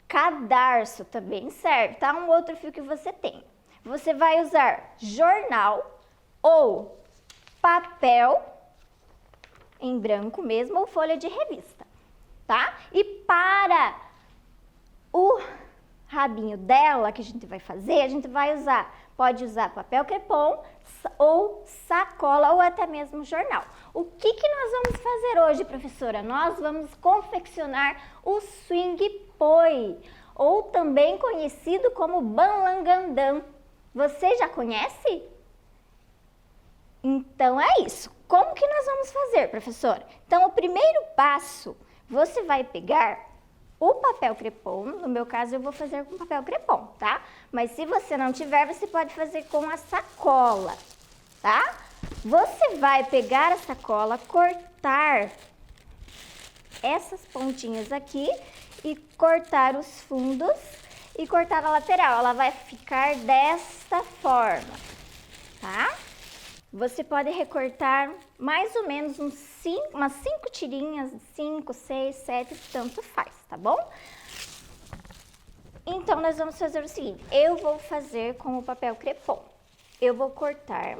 cadarço também, certo? Tá? Um outro fio que você tem. Você vai usar jornal ou papel em branco mesmo ou folha de revista, tá? E para o rabinho dela que a gente vai fazer, a gente vai usar, pode usar papel crepom ou sacola ou até mesmo jornal. O que nós vamos fazer hoje, professora? Nós vamos confeccionar o swing poi, ou também conhecido como banlangandã. Você já conhece? Então é isso. Como que nós vamos fazer, professora? Então o primeiro passo, você vai pegar o papel crepom. No meu caso eu vou fazer com papel crepom, tá? Mas se você não tiver, você pode fazer com a sacola, tá? Você vai pegar a sacola, cortar essas pontinhas aqui e cortar os fundos e cortar a lateral. Ela vai ficar desta forma, tá? Você pode recortar mais ou menos umas 5 tirinhas, 5, 6, 7, tanto faz, tá bom? Então, nós vamos fazer o seguinte, eu vou fazer com o papel crepom. Eu vou cortar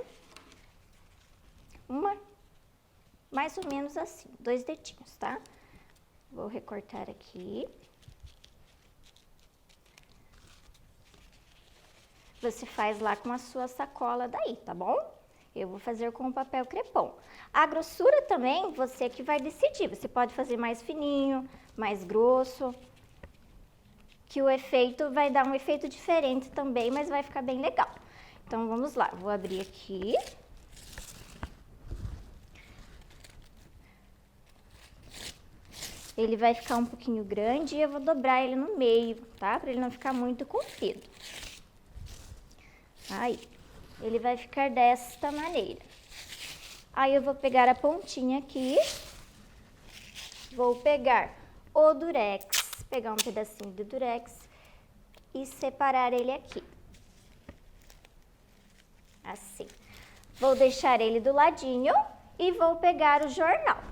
mais ou menos assim, 2 dedinhos, tá? Vou recortar aqui. Você faz lá com a sua sacola daí, tá bom? Eu vou fazer com o papel crepom. A grossura também, você que vai decidir. Você pode fazer mais fininho, mais grosso, que o efeito vai dar um efeito diferente também, mas vai ficar bem legal. Então, vamos lá. Vou abrir aqui. Ele vai ficar um pouquinho grande e eu vou dobrar ele no meio, tá? Para ele não ficar muito comprido. Aí, ele vai ficar desta maneira. Aí eu vou pegar a pontinha aqui, vou pegar o durex, pegar um pedacinho do durex e separar ele aqui. Assim. Vou deixar ele do ladinho e vou pegar o jornal.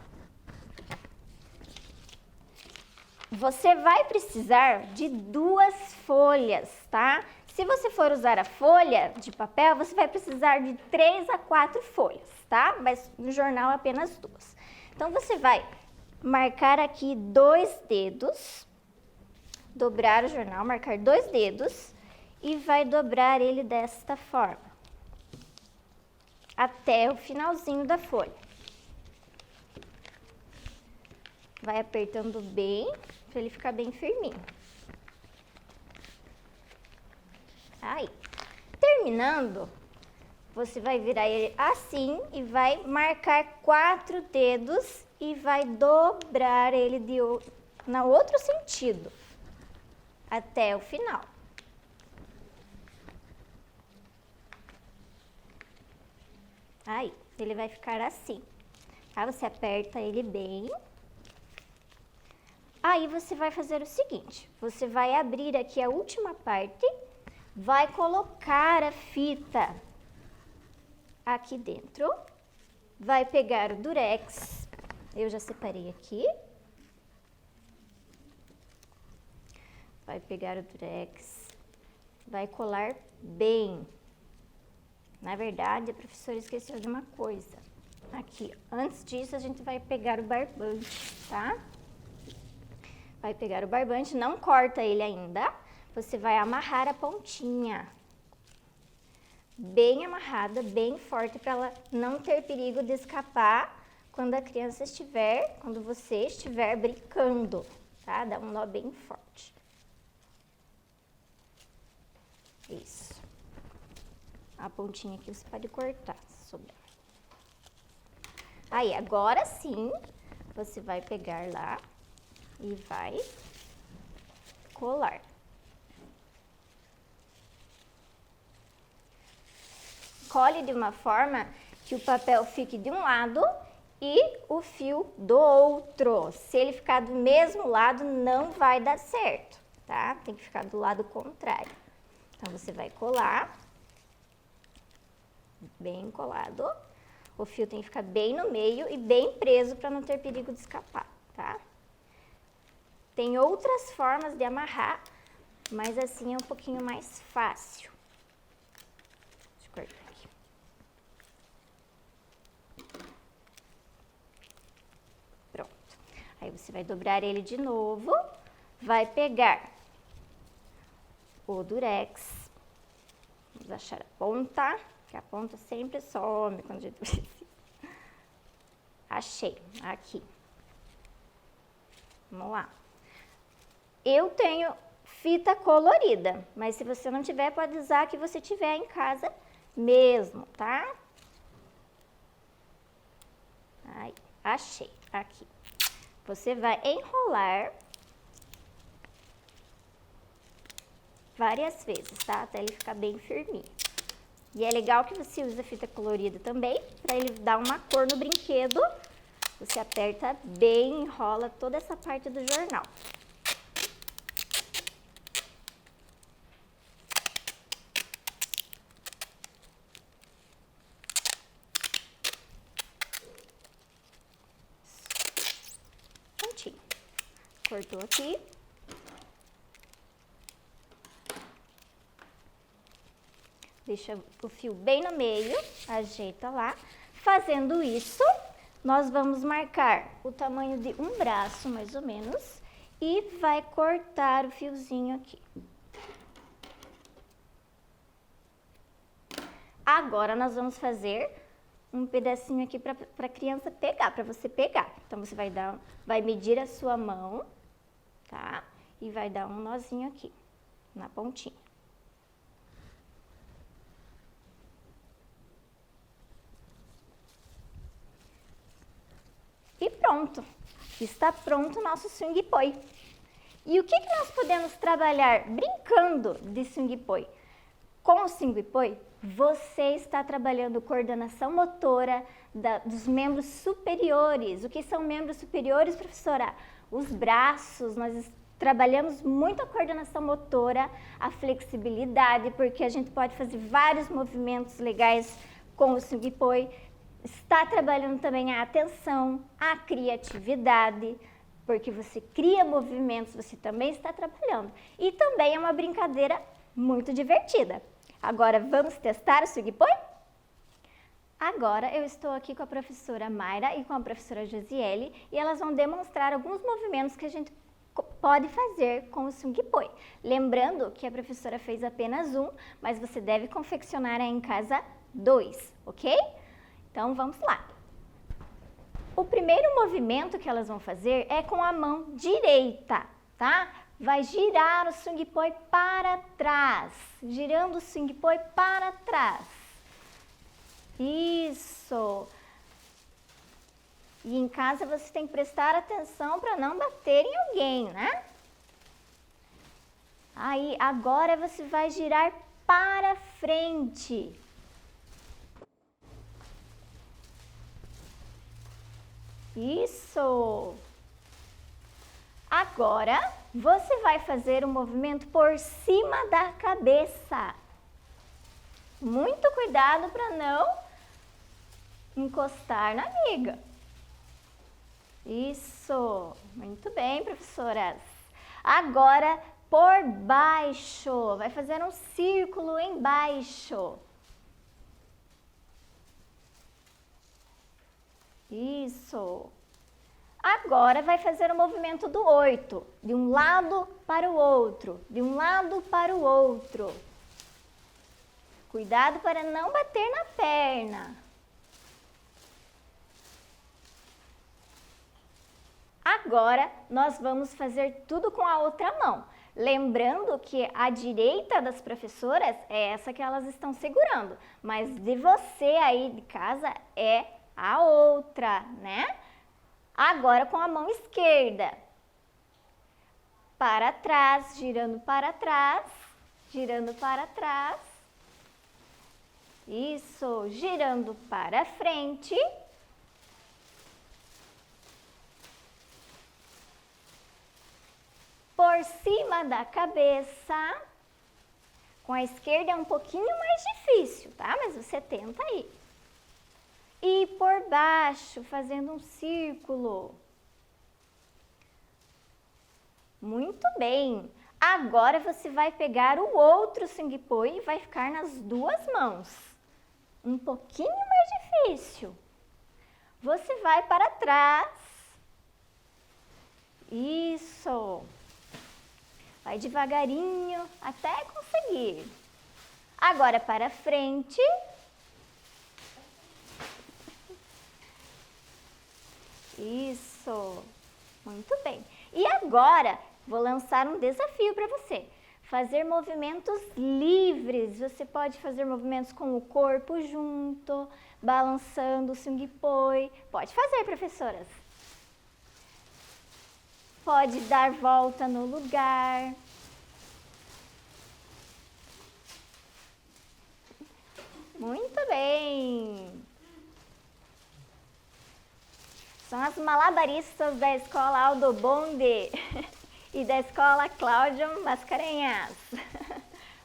Você vai precisar de 2 folhas, tá? Se você for usar a folha de papel, você vai precisar de 3 a 4 folhas, tá? Mas no jornal apenas 2. Então, você vai marcar aqui 2 dedos, dobrar o jornal, marcar 2 dedos e vai dobrar ele desta forma, até o finalzinho da folha. Vai apertando bem, para ele ficar bem firminho. Aí, terminando, você vai virar ele assim e vai marcar 4 dedos e vai dobrar ele no outro sentido, até o final. Aí, ele vai ficar assim. Aí você aperta ele bem. Aí você vai fazer o seguinte, você vai abrir aqui a última parte, vai colocar a fita aqui dentro, vai pegar o durex, eu já separei aqui, vai pegar o durex, vai colar bem. Na verdade, a professora esqueceu de uma coisa, aqui, antes disso a gente vai pegar o barbante, tá? Vai pegar o barbante, não corta ele ainda, você vai amarrar a pontinha bem amarrada, bem forte, para ela não ter perigo de escapar quando quando você estiver brincando, tá? Dá um nó bem forte. Isso. A pontinha aqui você pode cortar, se sobrar. Aí, agora sim, você vai pegar lá e vai colar. Cole de uma forma que o papel fique de um lado e o fio do outro. Se ele ficar do mesmo lado, não vai dar certo, tá? Tem que ficar do lado contrário. Então, você vai colar, bem colado. O fio tem que ficar bem no meio e bem preso para não ter perigo de escapar, tá? Tem outras formas de amarrar, mas assim é um pouquinho mais fácil. Deixa eu cortar aqui. Pronto. Aí você vai dobrar ele de novo, vai pegar o durex, vamos achar a ponta, que a ponta sempre some quando a gente precisa. Achei, aqui. Vamos lá. Eu tenho fita colorida, mas se você não tiver, pode usar a que você tiver em casa mesmo, tá? Aí, achei, aqui. Você vai enrolar várias vezes, tá? Até ele ficar bem firminho. E é legal que você use a fita colorida também, para ele dar uma cor no brinquedo. Você aperta bem, enrola toda essa parte do jornal. Prontinho. Cortou aqui. Deixa o fio bem no meio, ajeita lá. Fazendo isso, nós vamos marcar o tamanho de um braço, mais ou menos, e vai cortar o fiozinho aqui. Agora, nós vamos fazer um pedacinho aqui para a criança pegar, para você pegar. Então, você vai medir a sua mão, tá? E vai dar um nozinho aqui, na pontinha. E pronto, está pronto o nosso swing poi. E o que nós podemos trabalhar brincando de swing poi? Com o swing poi, você está trabalhando coordenação motora dos membros superiores. O que são membros superiores, professora? Os braços, nós trabalhamos muito a coordenação motora, a flexibilidade, porque a gente pode fazer vários movimentos legais com o swing poi. Está trabalhando também a atenção, a criatividade, porque você cria movimentos, você também está trabalhando. E também é uma brincadeira muito divertida. Agora, vamos testar o swing poi? Agora, eu estou aqui com a professora Mayra e com a professora Josiele e elas vão demonstrar alguns movimentos que a gente pode fazer com o swing poi. Lembrando que a professora fez apenas um, mas você deve confeccionar aí em casa 2, ok? Então, vamos lá. O primeiro movimento que elas vão fazer é com a mão direita, tá? Vai girar o swing poi para trás, girando o swing poi para trás. Isso. E em casa você tem que prestar atenção para não bater em alguém, né? Aí, agora você vai girar para frente. Isso! Agora, você vai fazer o movimento por cima da cabeça. Muito cuidado para não encostar na amiga. Isso! Muito bem, professoras. Agora, por baixo. Vai fazer um círculo embaixo. Isso. Agora vai fazer o movimento do 8, de um lado para o outro, de um lado para o outro. Cuidado para não bater na perna. Agora, nós vamos fazer tudo com a outra mão. Lembrando que a direita das professoras é essa que elas estão segurando, mas de você aí de casa é a outra, né? Agora com a mão esquerda. Para trás, girando para trás, girando para trás. Isso, girando para frente. Por cima da cabeça. Com a esquerda é um pouquinho mais difícil, tá? Mas você tenta aí. E por baixo, fazendo um círculo. Muito bem. Agora você vai pegar o outro Singpoi e vai ficar nas duas mãos. Um pouquinho mais difícil. Você vai para trás. Isso. Vai devagarinho até conseguir. Agora para frente. Isso. Muito bem. E agora, vou lançar um desafio para você. Fazer movimentos livres. Você pode fazer movimentos com o corpo junto, balançando o Singpoi. Pode fazer, professoras. Pode dar volta no lugar. Muito bem. São as malabaristas da Escola Aldo Bonde e da Escola Cláudio Mascarenhas.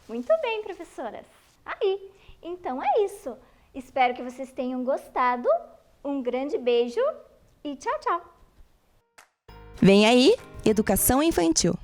Muito bem, professoras. Aí, então é isso. Espero que vocês tenham gostado. Um grande beijo e tchau, tchau. Vem aí, Educação Infantil.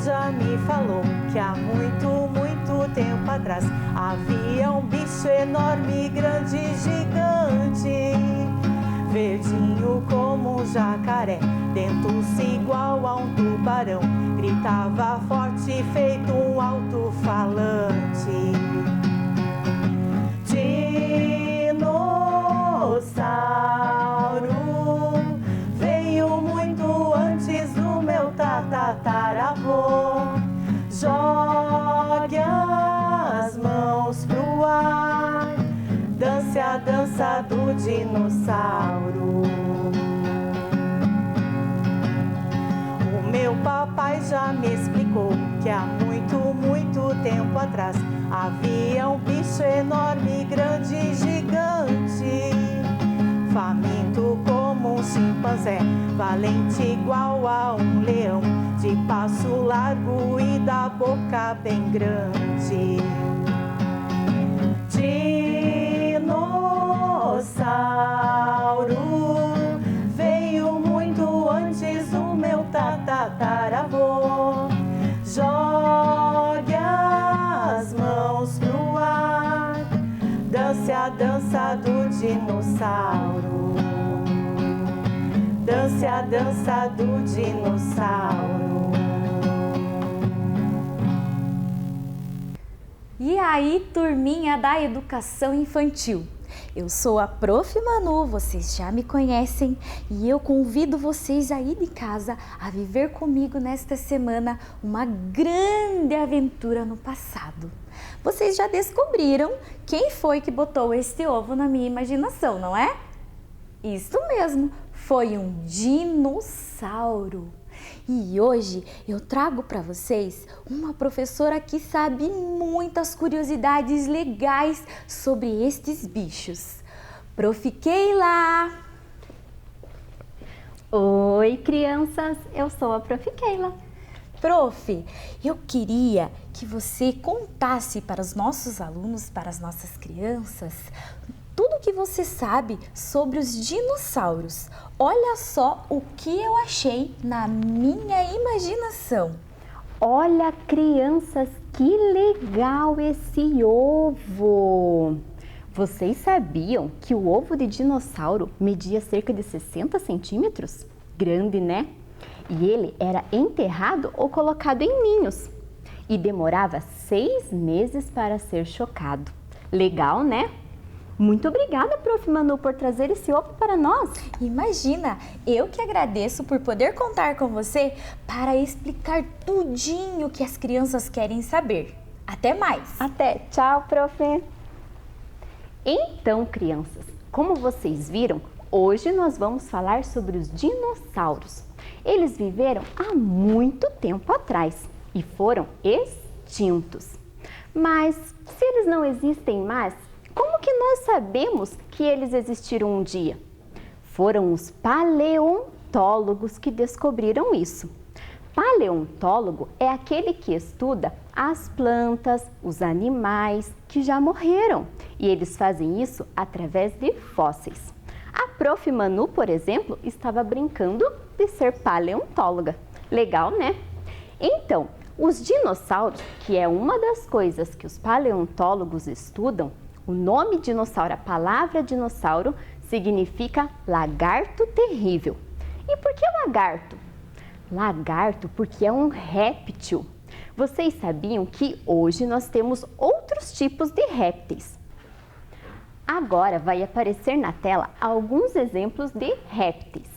Já me falou que há muito tempo atrás havia um bicho enorme, grande, gigante, verdinho como um jacaré, dentro-se igual a um tubarão, gritava forte feito um alto-falante. Dino, que há muito, muito tempo atrás havia um bicho enorme, grande, gigante, faminto como um chimpanzé, valente igual a um leão, de passo largo e da boca bem grande. Dinossauro veio muito antes do meu tataravô. Jogue as mãos pro ar, dance a dança do dinossauro. Dance a dança do dinossauro. E aí, turminha da educação infantil? Eu sou a Prof. Manu, vocês já me conhecem e eu convido vocês aí de casa a viver comigo nesta semana uma grande aventura no passado. Vocês já descobriram quem foi que botou este ovo na minha imaginação, não é? Isso mesmo, foi um dinossauro. E hoje eu trago para vocês uma professora que sabe muitas curiosidades legais sobre estes bichos. Prof. Keila! Oi, crianças, eu sou a Prof. Keila. Prof, eu queria que você contasse para os nossos alunos, para as nossas crianças, tudo o que você sabe sobre os dinossauros. Olha só o que eu achei na minha imaginação. Olha, crianças, que legal esse ovo! Vocês sabiam que o ovo de dinossauro media cerca de 60 centímetros? Grande, né? E ele era enterrado ou colocado em ninhos e demorava 6 meses para ser chocado. Legal, né? Muito obrigada, Prof. Manu, por trazer esse ovo para nós. Imagina, eu que agradeço por poder contar com você para explicar tudinho que as crianças querem saber. Até mais! Até! Tchau, Prof. Então, crianças, como vocês viram, hoje nós vamos falar sobre os dinossauros. Eles viveram há muito tempo atrás e foram extintos. Mas se eles não existem mais, como que nós sabemos que eles existiram um dia? Foram os paleontólogos que descobriram isso. Paleontólogo é aquele que estuda as plantas, os animais que já morreram. E eles fazem isso através de fósseis. A Prof. Manu, por exemplo, estava brincando de ser paleontóloga. Legal, né? Então, os dinossauros, que é uma das coisas que os paleontólogos estudam, o nome dinossauro, a palavra dinossauro, significa lagarto terrível. E por que lagarto? Lagarto porque é um réptil. Vocês sabiam que hoje nós temos outros tipos de répteis? Agora vai aparecer na tela alguns exemplos de répteis.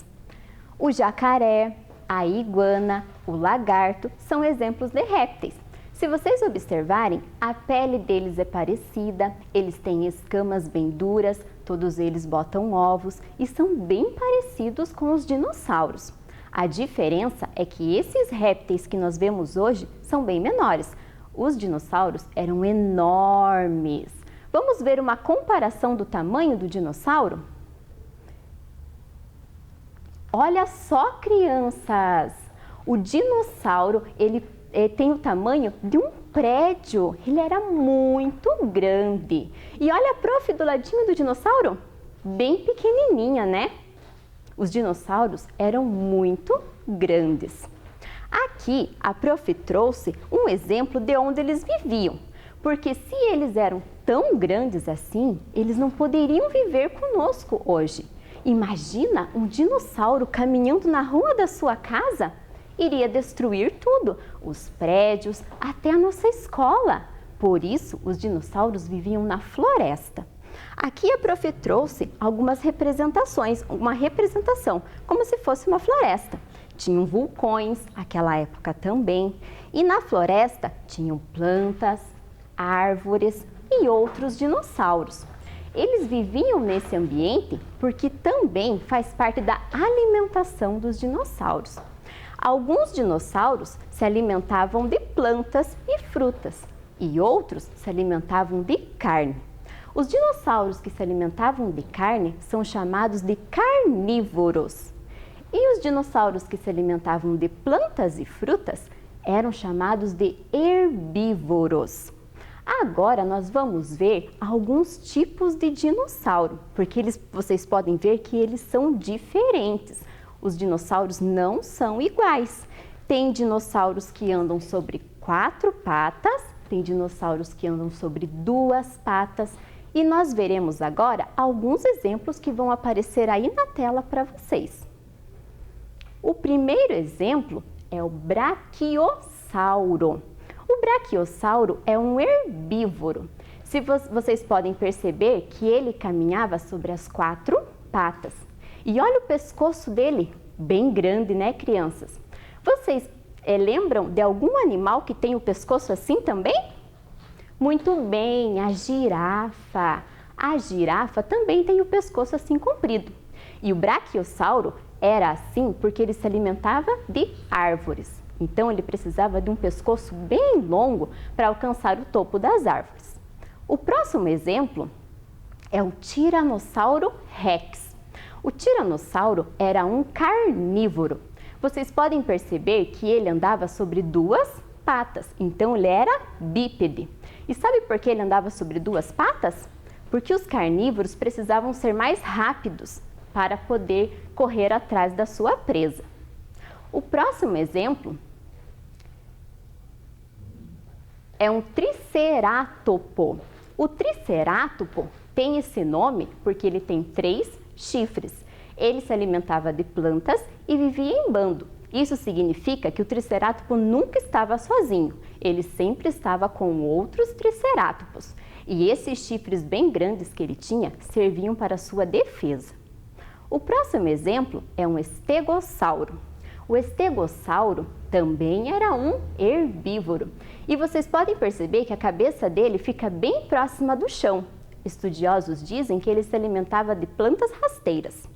O jacaré, a iguana, o lagarto são exemplos de répteis. Se vocês observarem, a pele deles é parecida, eles têm escamas bem duras, todos eles botam ovos e são bem parecidos com os dinossauros. A diferença é que esses répteis que nós vemos hoje são bem menores. Os dinossauros eram enormes. Vamos ver uma comparação do tamanho do dinossauro? Olha só, crianças! O dinossauro, ele tem o tamanho de um prédio. Ele era muito grande. E olha a Prof. do ladinho do dinossauro. Bem pequenininha, né? Os dinossauros eram muito grandes. Aqui, a Prof. trouxe um exemplo de onde eles viviam. Porque se eles eram tão grandes assim, eles não poderiam viver conosco hoje. Imagina um dinossauro caminhando na rua da sua casa? Iria destruir tudo, os prédios, até a nossa escola. Por isso, os dinossauros viviam na floresta. Aqui a Prof. trouxe algumas representações, uma representação, como se fosse uma floresta. Tinham vulcões, naquela época também, e na floresta tinham plantas, árvores e outros dinossauros. Eles viviam nesse ambiente porque também faz parte da alimentação dos dinossauros. Alguns dinossauros se alimentavam de plantas e frutas e outros se alimentavam de carne. Os dinossauros que se alimentavam de carne são chamados de carnívoros. E os dinossauros que se alimentavam de plantas e frutas eram chamados de herbívoros. Agora nós vamos ver alguns tipos de dinossauro, porque vocês podem ver que eles são diferentes. Os dinossauros não são iguais. Tem dinossauros que andam sobre 4 patas, tem dinossauros que andam sobre 2 patas, e nós veremos agora alguns exemplos que vão aparecer aí na tela para vocês. O primeiro exemplo é o brachiosauro. O brachiosauro é um herbívoro. Vocês podem perceber que ele caminhava sobre as 4 patas. E olha o pescoço dele, bem grande, né, crianças? Vocês lembram de algum animal que tem o pescoço assim também? Muito bem, a girafa. A girafa também tem o pescoço assim comprido. E o brachiosauro era assim porque ele se alimentava de árvores. Então ele precisava de um pescoço bem longo para alcançar o topo das árvores. O próximo exemplo é o Tiranossauro Rex. O tiranossauro era um carnívoro. Vocês podem perceber que ele andava sobre 2 patas, então ele era bípede. E sabe por que ele andava sobre 2 patas? Porque os carnívoros precisavam ser mais rápidos para poder correr atrás da sua presa. O próximo exemplo é um tricerátopo. O tricerátopo tem esse nome porque ele tem 3 chifres. Ele se alimentava de plantas e vivia em bando. Isso significa que o tricerátopo nunca estava sozinho. Ele sempre estava com outros tricerátopos. E esses chifres bem grandes que ele tinha serviam para sua defesa. O próximo exemplo é um estegossauro. O estegossauro também era um herbívoro. E vocês podem perceber que a cabeça dele fica bem próxima do chão. Estudiosos dizem que ele se alimentava de plantas rasteiras.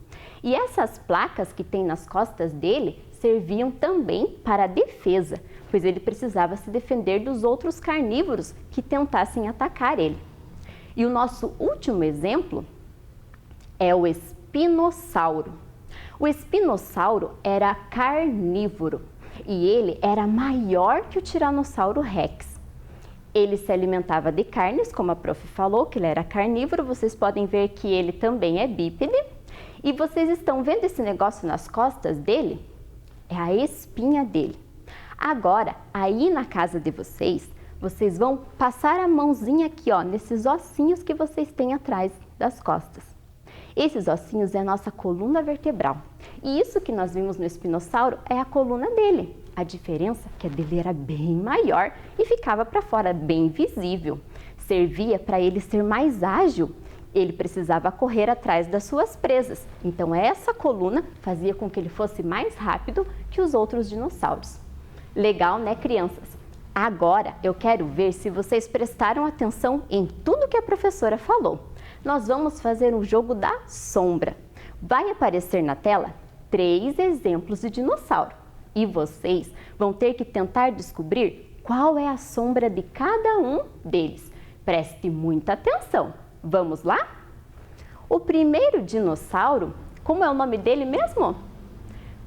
E essas placas que tem nas costas dele serviam também para a defesa, pois ele precisava se defender dos outros carnívoros que tentassem atacar ele. E o nosso último exemplo é o espinossauro. O espinossauro era carnívoro e ele era maior que o Tiranossauro Rex. Ele se alimentava de carnes, como a prof falou, que ele era carnívoro. Vocês podem ver que ele também é bípede. E vocês estão vendo esse negócio nas costas dele? É a espinha dele. Agora, aí na casa de vocês, vocês vão passar a mãozinha aqui, ó, nesses ossinhos que vocês têm atrás das costas. Esses ossinhos é a nossa coluna vertebral. E isso que nós vimos no espinossauro é a coluna dele. A diferença é que a dele era bem maior e ficava para fora, bem visível. Servia para ele ser mais ágil. Ele precisava correr atrás das suas presas. Então essa coluna fazia com que ele fosse mais rápido que os outros dinossauros. Legal, né, crianças? Agora eu quero ver se vocês prestaram atenção em tudo que a professora falou. Nós vamos fazer um jogo da sombra. Vai aparecer na tela 3 exemplos de dinossauro. E vocês vão ter que tentar descobrir qual é a sombra de cada um deles. Preste muita atenção. Vamos lá? O primeiro dinossauro, como é o nome dele mesmo?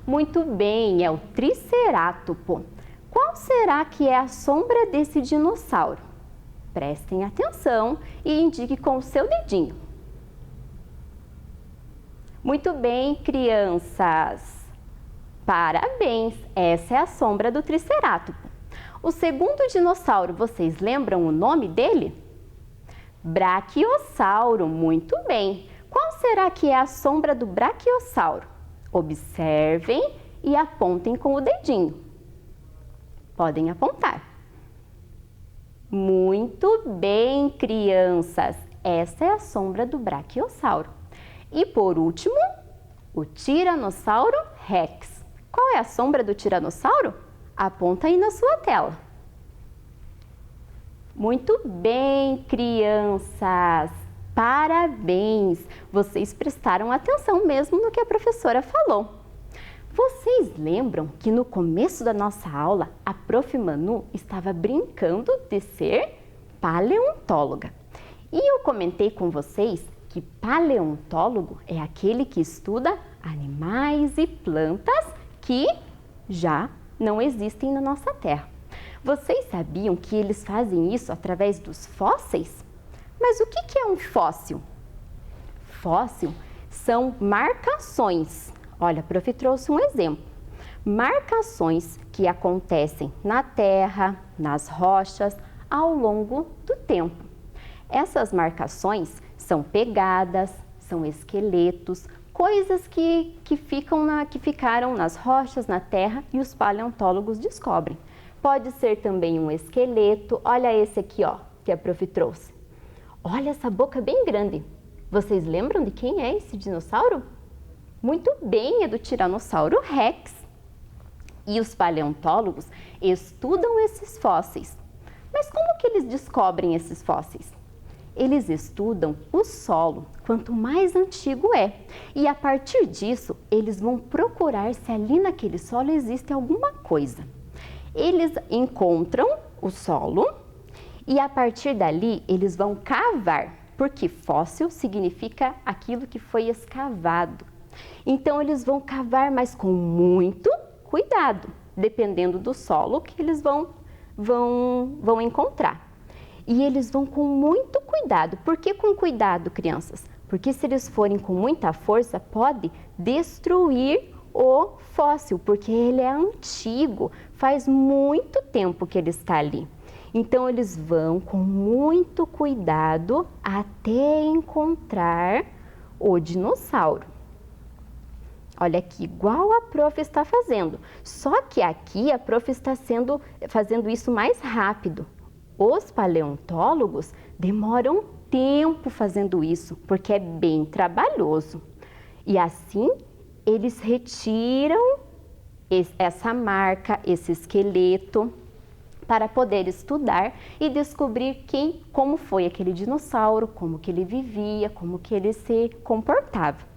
Muito bem, é o tricerátopo. Qual será que é a sombra desse dinossauro? Prestem atenção e indique com o seu dedinho. Muito bem, crianças. Parabéns, essa é a sombra do tricerátopo. O segundo dinossauro, vocês lembram o nome dele? Brachiosauro, muito bem. Qual será que é a sombra do brachiosauro? Observem e apontem com o dedinho. Podem apontar. Muito bem, crianças. Essa é a sombra do brachiosauro. E por último, o Tiranossauro Rex. Qual é a sombra do tiranossauro? Aponta aí na sua tela. Muito bem, crianças! Parabéns! Vocês prestaram atenção mesmo no que a professora falou. Vocês lembram que no começo da nossa aula, a Prof. Manu estava brincando de ser paleontóloga. E eu comentei com vocês que paleontólogo é aquele que estuda animais e plantas que já não existem na nossa Terra. Vocês sabiam que eles fazem isso através dos fósseis? Mas o que é um fóssil? Fóssil são marcações. Olha, a prof trouxe um exemplo. Marcações que acontecem na terra, nas rochas, ao longo do tempo. Essas marcações são pegadas, são esqueletos, coisas que ficaram nas rochas, na terra e os paleontólogos descobrem. Pode ser também um esqueleto. Olha esse aqui, ó, que a prof trouxe. Olha essa boca bem grande. Vocês lembram de quem é esse dinossauro? Muito bem, é do Tiranossauro Rex. E os paleontólogos estudam esses fósseis. Mas como que eles descobrem esses fósseis? Eles estudam o solo, quanto mais antigo é. E a partir disso, eles vão procurar se ali naquele solo existe alguma coisa. Eles encontram o solo e a partir dali eles vão cavar, porque fóssil significa aquilo que foi escavado. Então eles vão cavar, mas com muito cuidado, dependendo do solo que eles vão encontrar. E eles vão com muito cuidado. Por que com cuidado, crianças? Porque se eles forem com muita força, pode destruir o fóssil, porque ele é antigo, faz muito tempo que ele está ali. Então eles vão com muito cuidado até encontrar o dinossauro. Olha aqui, igual a prof está fazendo, só que aqui a prof está fazendo isso mais rápido. Os paleontólogos demoram tempo fazendo isso, porque é bem trabalhoso. E assim, eles retiram essa marca, esse esqueleto, para poder estudar e descobrir como foi aquele dinossauro, como que ele vivia, como que ele se comportava.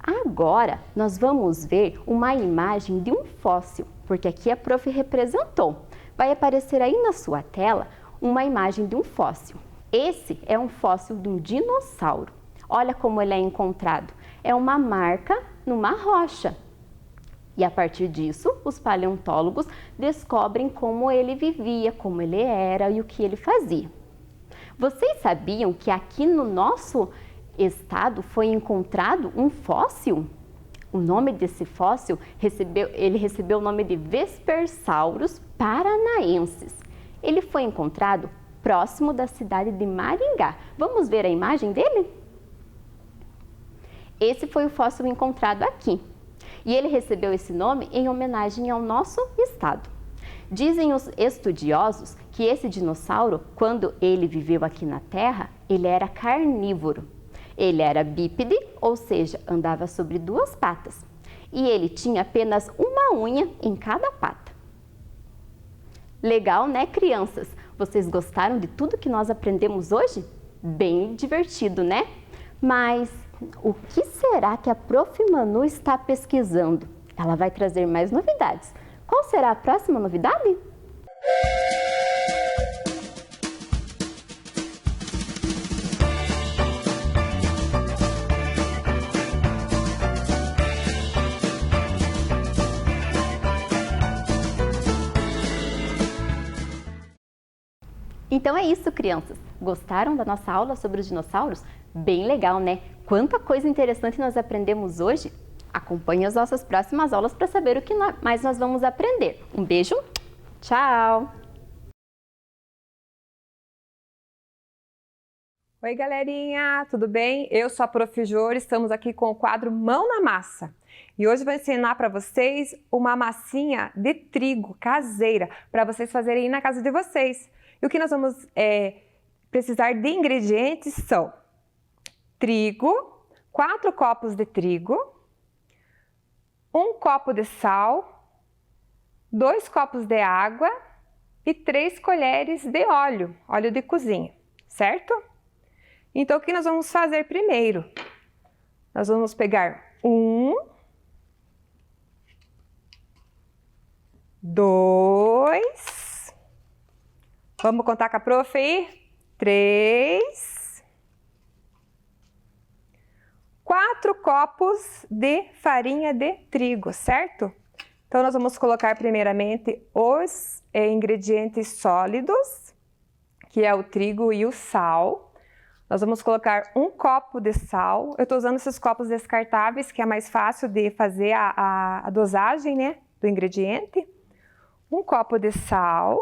Agora, nós vamos ver uma imagem de um fóssil, porque aqui a prof representou. Vai aparecer aí na sua tela uma imagem de um fóssil. Esse é um fóssil de um dinossauro. Olha como ele é encontrado. É uma marca numa rocha. E a partir disso, os paleontólogos descobrem como ele vivia, como ele era e o que ele fazia. Vocês sabiam que aqui no nosso estado foi encontrado um fóssil? O nome desse fóssil recebeu o nome de Vespersaurus paranaensis. Ele foi encontrado próximo da cidade de Maringá. Vamos ver a imagem dele? Esse foi o fóssil encontrado aqui. E ele recebeu esse nome em homenagem ao nosso estado. Dizem os estudiosos que esse dinossauro, quando ele viveu aqui na Terra, ele era carnívoro. Ele era bípede, ou seja, andava sobre duas patas. E ele tinha apenas uma unha em cada pata. Legal, né, crianças? Vocês gostaram de tudo que nós aprendemos hoje? Bem divertido, né? Mas o que será que a Prof. Manu está pesquisando? Ela vai trazer mais novidades. Qual será a próxima novidade? Então é isso, crianças. Gostaram da nossa aula sobre os dinossauros? Bem legal, né? Quanta coisa interessante nós aprendemos hoje. Acompanhe as nossas próximas aulas para saber o que mais nós vamos aprender. Um beijo, tchau! Oi, galerinha, tudo bem? Eu sou a Prof. Jor, estamos aqui com o quadro Mão na Massa. E hoje eu vou ensinar para vocês uma massinha de trigo caseira, para vocês fazerem aí na casa de vocês. E o que nós vamos precisar de ingredientes são trigo, 4 copos de trigo, 1 copo de sal, 2 copos de água e 3 colheres de óleo de cozinha, certo? Então, o que nós vamos fazer primeiro? Nós vamos pegar 1, 2. Vamos contar com a prof aí? 3. 4 copos de farinha de trigo, certo? Então, nós vamos colocar primeiramente os ingredientes sólidos, que é o trigo e o sal. Nós vamos colocar 1 copo de sal. Eu estou usando esses copos descartáveis, que é mais fácil de fazer a dosagem, né, do ingrediente. 1 copo de sal.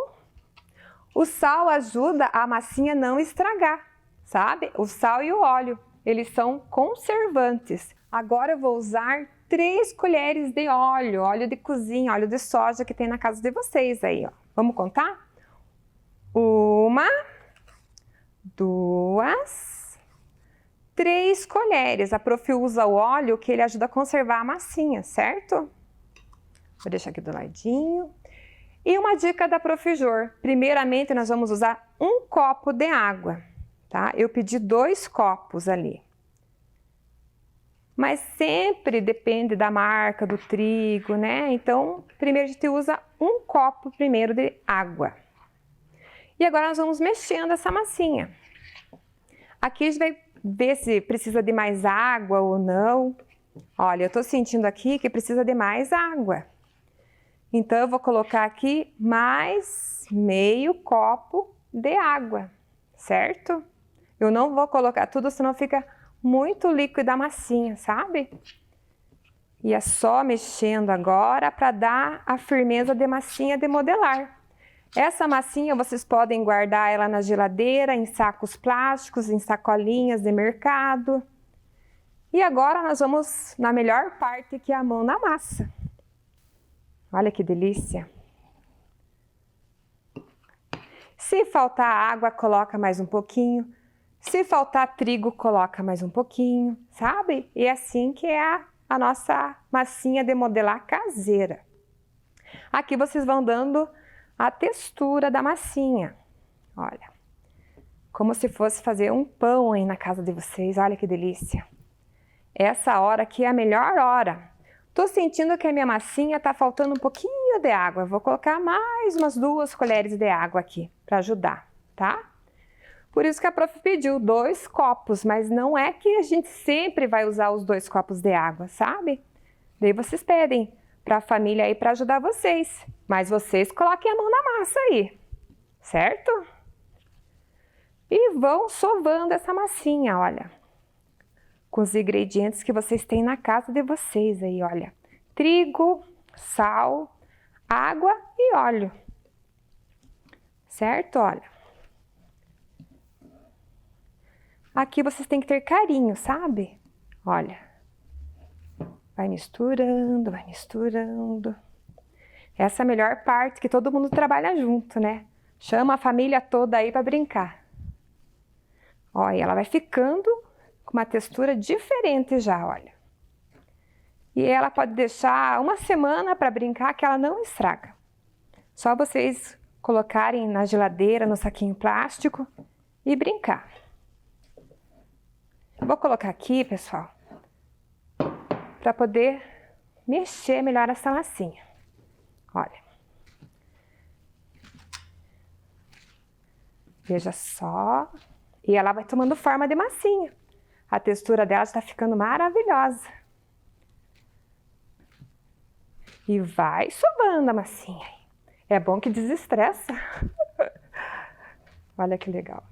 O sal ajuda a massinha não estragar, sabe? O sal e o óleo, eles são conservantes. Agora eu vou usar 3 colheres de óleo, óleo de cozinha, óleo de soja que tem na casa de vocês aí, ó. Vamos contar? 1, 2, 3 colheres. A prof usa o óleo que ele ajuda a conservar a massinha, certo? Vou deixar aqui do ladinho. E uma dica da Prof. Jor. Primeiramente, nós vamos usar 1 copo de água, tá? Eu pedi 2 copos ali. Mas sempre depende da marca, do trigo, né? Então, primeiro a gente usa 1 copo primeiro de água. E agora nós vamos mexendo essa massinha. Aqui a gente vai ver se precisa de mais água ou não. Olha, eu tô sentindo aqui que precisa de mais água. Então, eu vou colocar aqui mais meio copo de água, certo? Eu não vou colocar tudo, senão fica muito líquida a massinha, sabe? E é só mexendo agora para dar a firmeza de massinha de modelar. Essa massinha vocês podem guardar ela na geladeira, em sacos plásticos, em sacolinhas de mercado. E agora nós vamos na melhor parte, que é a mão na massa. Olha que delícia! Se faltar água, coloca mais um pouquinho. Se faltar trigo, coloca mais um pouquinho, sabe? E é assim que é a nossa massinha de modelar caseira. Aqui vocês vão dando a textura da massinha. Olha, como se fosse fazer um pão aí na casa de vocês. Olha que delícia! Essa hora aqui é a melhor hora. Tô sentindo que a minha massinha tá faltando um pouquinho de água. Eu vou colocar mais umas 2 colheres de água aqui para ajudar, tá? Por isso que a prof pediu 2 copos, mas não é que a gente sempre vai usar os 2 copos de água, sabe? Daí vocês pedem para a família aí para ajudar vocês. Mas vocês coloquem a mão na massa aí, certo? E vão sovando essa massinha, olha. Com os ingredientes que vocês têm na casa de vocês aí, olha. Trigo, sal, água e óleo. Certo? Olha. Aqui vocês têm que ter carinho, sabe? Olha. Vai misturando, vai misturando. Essa é a melhor parte, que todo mundo trabalha junto, né? Chama a família toda aí para brincar. Olha, ela vai ficando com uma textura diferente já, olha. E ela pode deixar 1 semana para brincar, que ela não estraga. Só vocês colocarem na geladeira, no saquinho plástico e brincar. Eu vou colocar aqui, pessoal, para poder mexer melhor essa massinha. Olha. Veja só. E ela vai tomando forma de massinha. A textura dela está ficando maravilhosa. E vai sovando a massinha. É bom que desestressa. Olha que legal.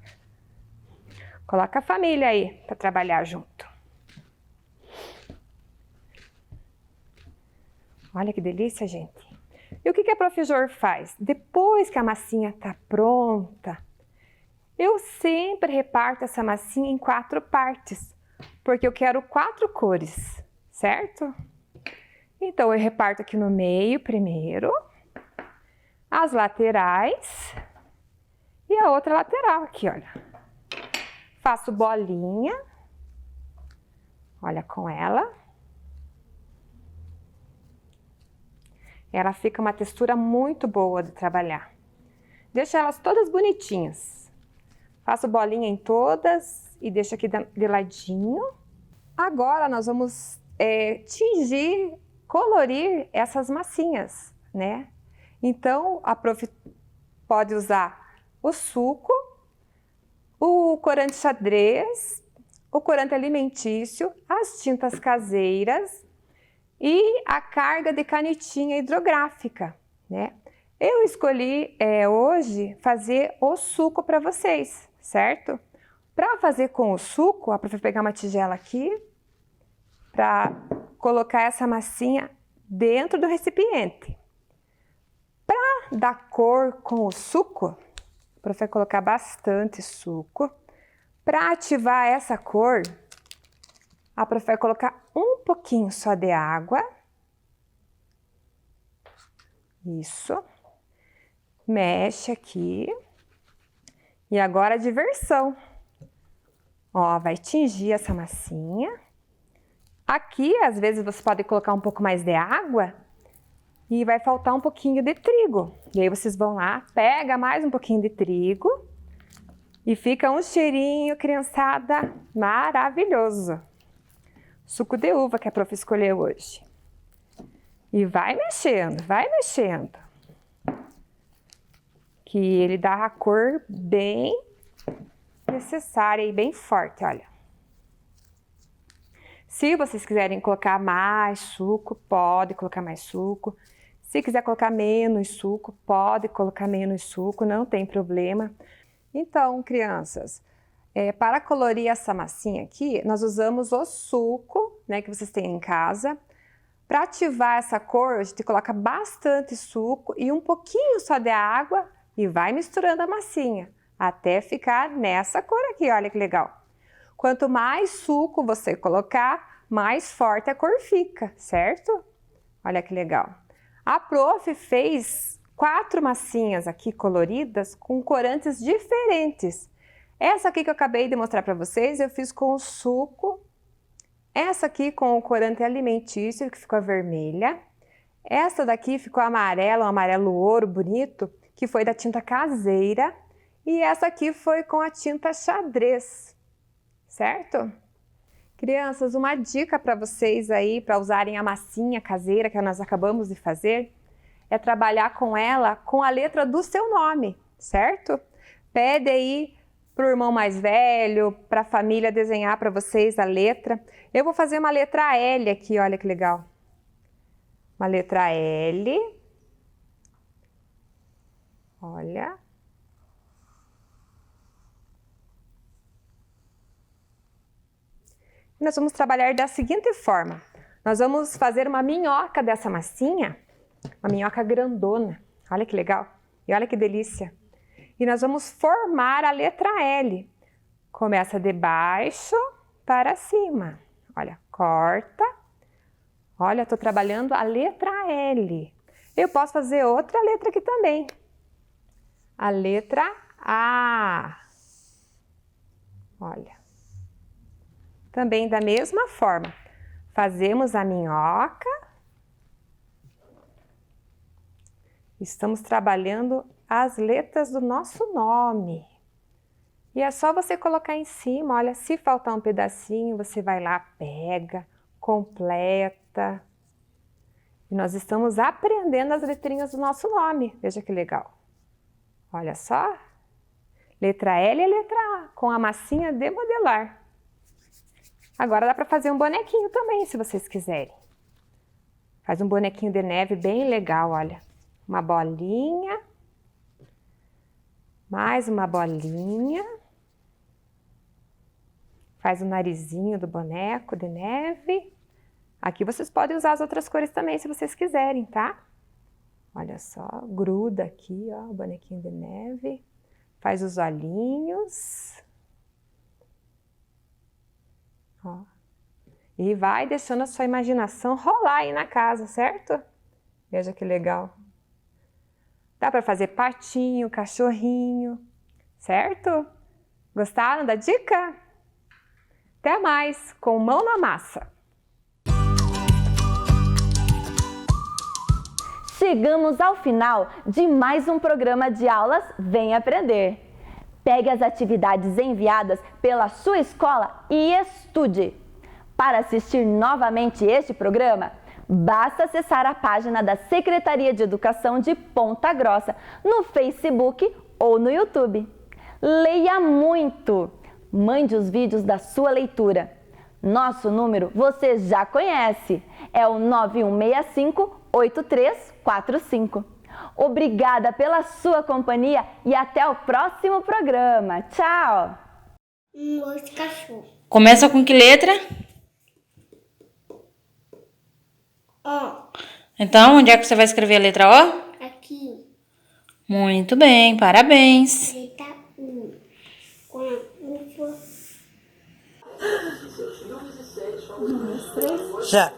Coloca a família aí para trabalhar junto. Olha que delícia, gente. E o que a Prof. Jor faz? Depois que a massinha está pronta, eu sempre reparto essa massinha em 4 partes, porque eu quero 4 cores, certo? Então, eu reparto aqui no meio primeiro, as laterais e a outra lateral aqui, olha. Faço bolinha, olha, com ela. Ela fica uma textura muito boa de trabalhar. Deixo elas todas bonitinhas. Faço bolinha em todas e deixo aqui de ladinho. Agora nós vamos tingir, colorir essas massinhas, né? Então, a prof pode usar o suco, o corante xadrez, o corante alimentício, as tintas caseiras e a carga de canetinha hidrográfica, né? Eu escolhi hoje fazer o suco para vocês, certo? Para fazer com o suco, a prof vai pegar uma tigela aqui para colocar essa massinha dentro do recipiente. Para dar cor com o suco, a prof vai colocar bastante suco. Para ativar essa cor, a prof vai colocar um pouquinho só de água. Isso. Mexe aqui. E agora a diversão. Ó, vai tingir essa massinha. Aqui, às vezes, você pode colocar um pouco mais de água e vai faltar um pouquinho de trigo. E aí vocês vão lá, pega mais um pouquinho de trigo e fica um cheirinho, criançada, maravilhoso. Suco de uva que a prof escolheu hoje. E vai mexendo, vai mexendo. Que ele dá a cor bem necessária e bem forte, olha. Se vocês quiserem colocar mais suco, pode colocar mais suco. Se quiser colocar menos suco, pode colocar menos suco, não tem problema. Então, crianças, para colorir essa massinha aqui, nós usamos o suco, né, que vocês têm em casa. Para ativar essa cor, a gente coloca bastante suco e um pouquinho só de água e vai misturando a massinha até ficar nessa cor aqui, olha que legal. Quanto mais suco você colocar, mais forte a cor fica, certo? Olha que legal. A prof fez 4 massinhas aqui coloridas com corantes diferentes. Essa aqui que eu acabei de mostrar para vocês, eu fiz com o suco. Essa aqui com o corante alimentício, que ficou vermelha. Essa daqui ficou amarela, um amarelo ouro bonito, que foi da tinta caseira. E essa aqui foi com a tinta xadrez, certo? Crianças, uma dica para vocês aí, para usarem a massinha caseira que nós acabamos de fazer, é trabalhar com ela com a letra do seu nome, certo? Pede aí para o irmão mais velho, para a família desenhar para vocês a letra. Eu vou fazer uma letra L aqui, olha que legal. Uma letra L. Olha. Nós vamos trabalhar da seguinte forma. Nós vamos fazer uma minhoca dessa massinha, uma minhoca grandona. Olha que legal. E olha que delícia. E nós vamos formar a letra L. Começa de baixo para cima. Olha, corta. Olha, estou trabalhando a letra L. Eu posso fazer outra letra aqui também. A letra A. Olha. Também da mesma forma. Fazemos a minhoca. Estamos trabalhando as letras do nosso nome. E é só você colocar em cima, olha, se faltar um pedacinho, você vai lá, pega, completa. E nós estamos aprendendo as letrinhas do nosso nome. Veja que legal. Olha só. Letra L e letra A, com a massinha de modelar. Agora dá para fazer um bonequinho também, se vocês quiserem. Faz um bonequinho de neve bem legal, olha. Uma bolinha. Mais uma bolinha. Faz o narizinho do boneco de neve. Aqui vocês podem usar as outras cores também, se vocês quiserem, tá? Olha só, gruda aqui, ó, o bonequinho de neve. Faz os olhinhos. Ó. E vai deixando a sua imaginação rolar aí na casa, certo? Veja que legal. Dá para fazer patinho, cachorrinho, certo? Gostaram da dica? Até mais, com mão na massa! Chegamos ao final de mais um programa de aulas Vem Aprender. Pegue as atividades enviadas pela sua escola e estude. Para assistir novamente este programa, Basta acessar a página da Secretaria de Educação de Ponta Grossa no Facebook ou no YouTube. Leia muito! Mande os vídeos da sua leitura. Nosso número você já conhece, é o 9165-8345. Obrigada pela sua companhia e até o próximo programa. Tchau! Cachorro. Começa com que letra? Ó. Então, onde é que você vai escrever a letra O? Aqui. Muito bem, parabéns. Letra U. Com a uva. Já.